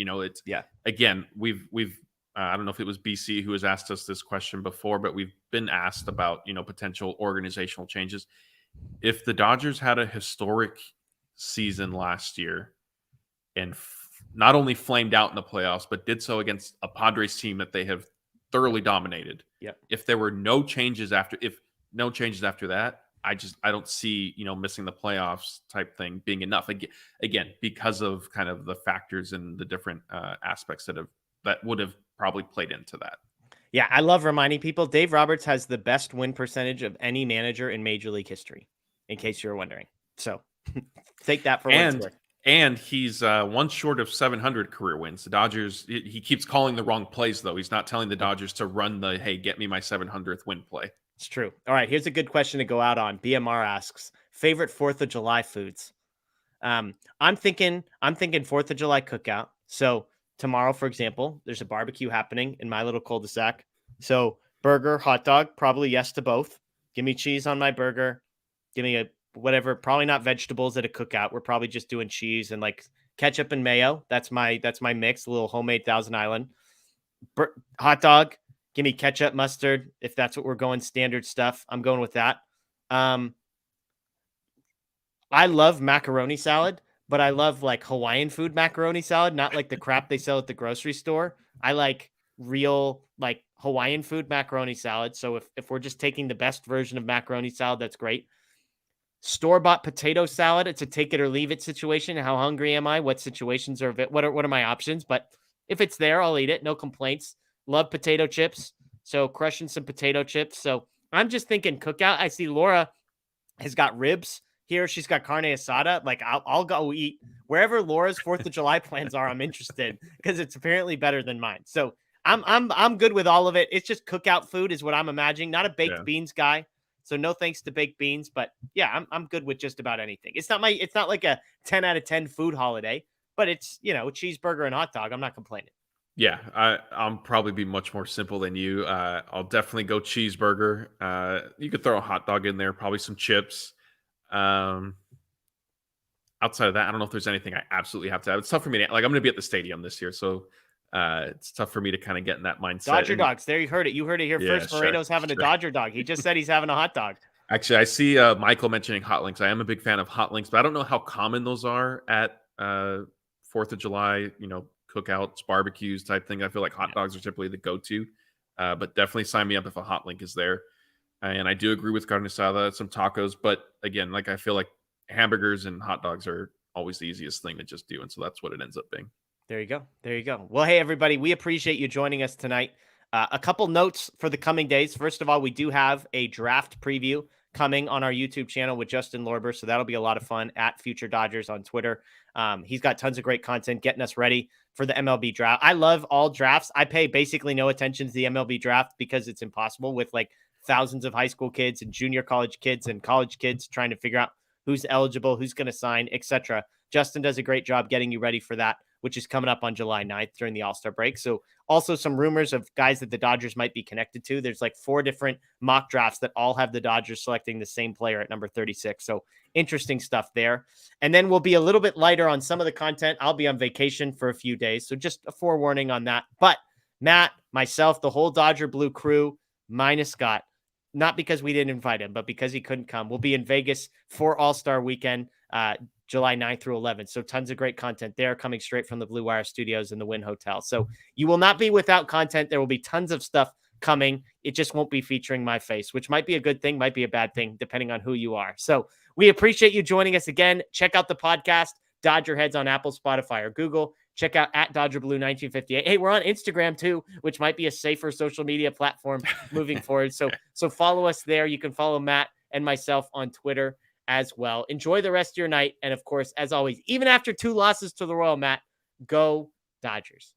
Again, we've I don't know if it was BC who has asked us this question before, but we've been asked about, potential organizational changes. If the Dodgers had a historic season last year and not only flamed out in the playoffs, but did so against a Padres team that they have thoroughly dominated. Yep. If there were no changes after that, I don't see, missing the playoffs type thing being enough. Again, because of kind of the factors and the different aspects that would have probably played into that. Yeah, I love reminding people Dave Roberts has the best win percentage of any manager in Major League history, in case you're wondering. So take that for what it's worth. And he's one short of 700 career wins. The Dodgers, he keeps calling the wrong plays, though. He's not telling the Dodgers to run the, hey, get me my 700th win play. It's true. All right, here's a good question to go out on. BMR asks, favorite 4th of July foods? I'm thinking 4th of July cookout. So tomorrow, for example, there's a barbecue happening in my little cul-de-sac. So burger, hot dog, probably yes to both. Give me cheese on my burger. Give me whatever, probably not vegetables at a cookout. We're probably just doing cheese and like ketchup and mayo. That's my mix, a little homemade Thousand Island. Hot dog, give me ketchup, mustard. If that's what we're going, standard stuff, I'm going with that. I love macaroni salad, but I love like Hawaiian food macaroni salad, not like the crap they sell at the grocery store. I like real like Hawaiian food macaroni salad. So if we're just taking the best version of macaroni salad, that's great. Store-bought potato salad, it's a take it or leave it situation. How hungry am I? What situations are what are my options? But if it's there, I'll eat it. No complaints. Love potato chips. So crushing some potato chips. So I'm just thinking cookout. I see Laura has got ribs here. She's got carne asada. Like I'll go eat wherever Laura's 4th of July plans are. I'm interested because it's apparently better than mine. So I'm good with all of it. It's just cookout food is what I'm imagining. Not a baked beans guy. So no thanks to baked beans, but yeah, I'm good with just about anything. It's not like a 10 out of 10 food holiday, but it's, cheeseburger and hot dog. I'm not complaining. Yeah, I'll probably be much more simple than you. I'll definitely go cheeseburger. You could throw a hot dog in there, probably some chips. Outside of that, I don't know if there's anything I absolutely have to have. It's tough for me to, I'm going to be at the stadium this year, so it's tough for me to kind of get in that mindset. Dodger dogs. There you heard it. You heard it here first. Moreno's having a Dodger dog. He just said he's having a hot dog. Actually, I see Michael mentioning hot links. I am a big fan of hot links, but I don't know how common those are at 4th of July, cookouts, barbecues type thing. I feel like hot dogs are typically the go-to, but definitely sign me up if a hot link is there. And I do agree with carne asada, some tacos, but again, I feel like hamburgers and hot dogs are always the easiest thing to just do. And so that's what it ends up being. There you go. There you go. Well, hey, everybody, we appreciate you joining us tonight. A couple notes for the coming days. First of all, we do have a draft preview coming on our YouTube channel with Justin Lorber. So that'll be a lot of fun at Future Dodgers on Twitter. He's got tons of great content getting us ready for the MLB draft. I love all drafts. I pay basically no attention to the MLB draft because it's impossible with like thousands of high school kids and junior college kids and college kids trying to figure out who's eligible, who's going to sign, etc. Justin does a great job getting you ready for that, which is coming up on July 9th during the All-Star break. So also some rumors of guys that the Dodgers might be connected to. There's like 4 different mock drafts that all have the Dodgers selecting the same player at number 36. So interesting stuff there. And then we'll be a little bit lighter on some of the content. I'll be on vacation for a few days. So just a forewarning on that. But Matt, myself, the whole Dodger Blue crew, minus Scott, not because we didn't invite him, but because he couldn't come. We'll be in Vegas for All-Star weekend, July 9th through 11th. So tons of great content there coming straight from the Blue Wire Studios and the Wynn Hotel. So you will not be without content. There will be tons of stuff coming. It just won't be featuring my face, which might be a good thing, might be a bad thing, depending on who you are. So we appreciate you joining us again. Check out the podcast, Dodger Heads on Apple, Spotify, or Google. Check out at DodgerBlue1958. Hey, we're on Instagram too, which might be a safer social media platform moving forward. So follow us there. You can follow Matt and myself on Twitter as well. Enjoy the rest of your night. And of course, as always, even after 2 losses to the Royal, Matt, go Dodgers.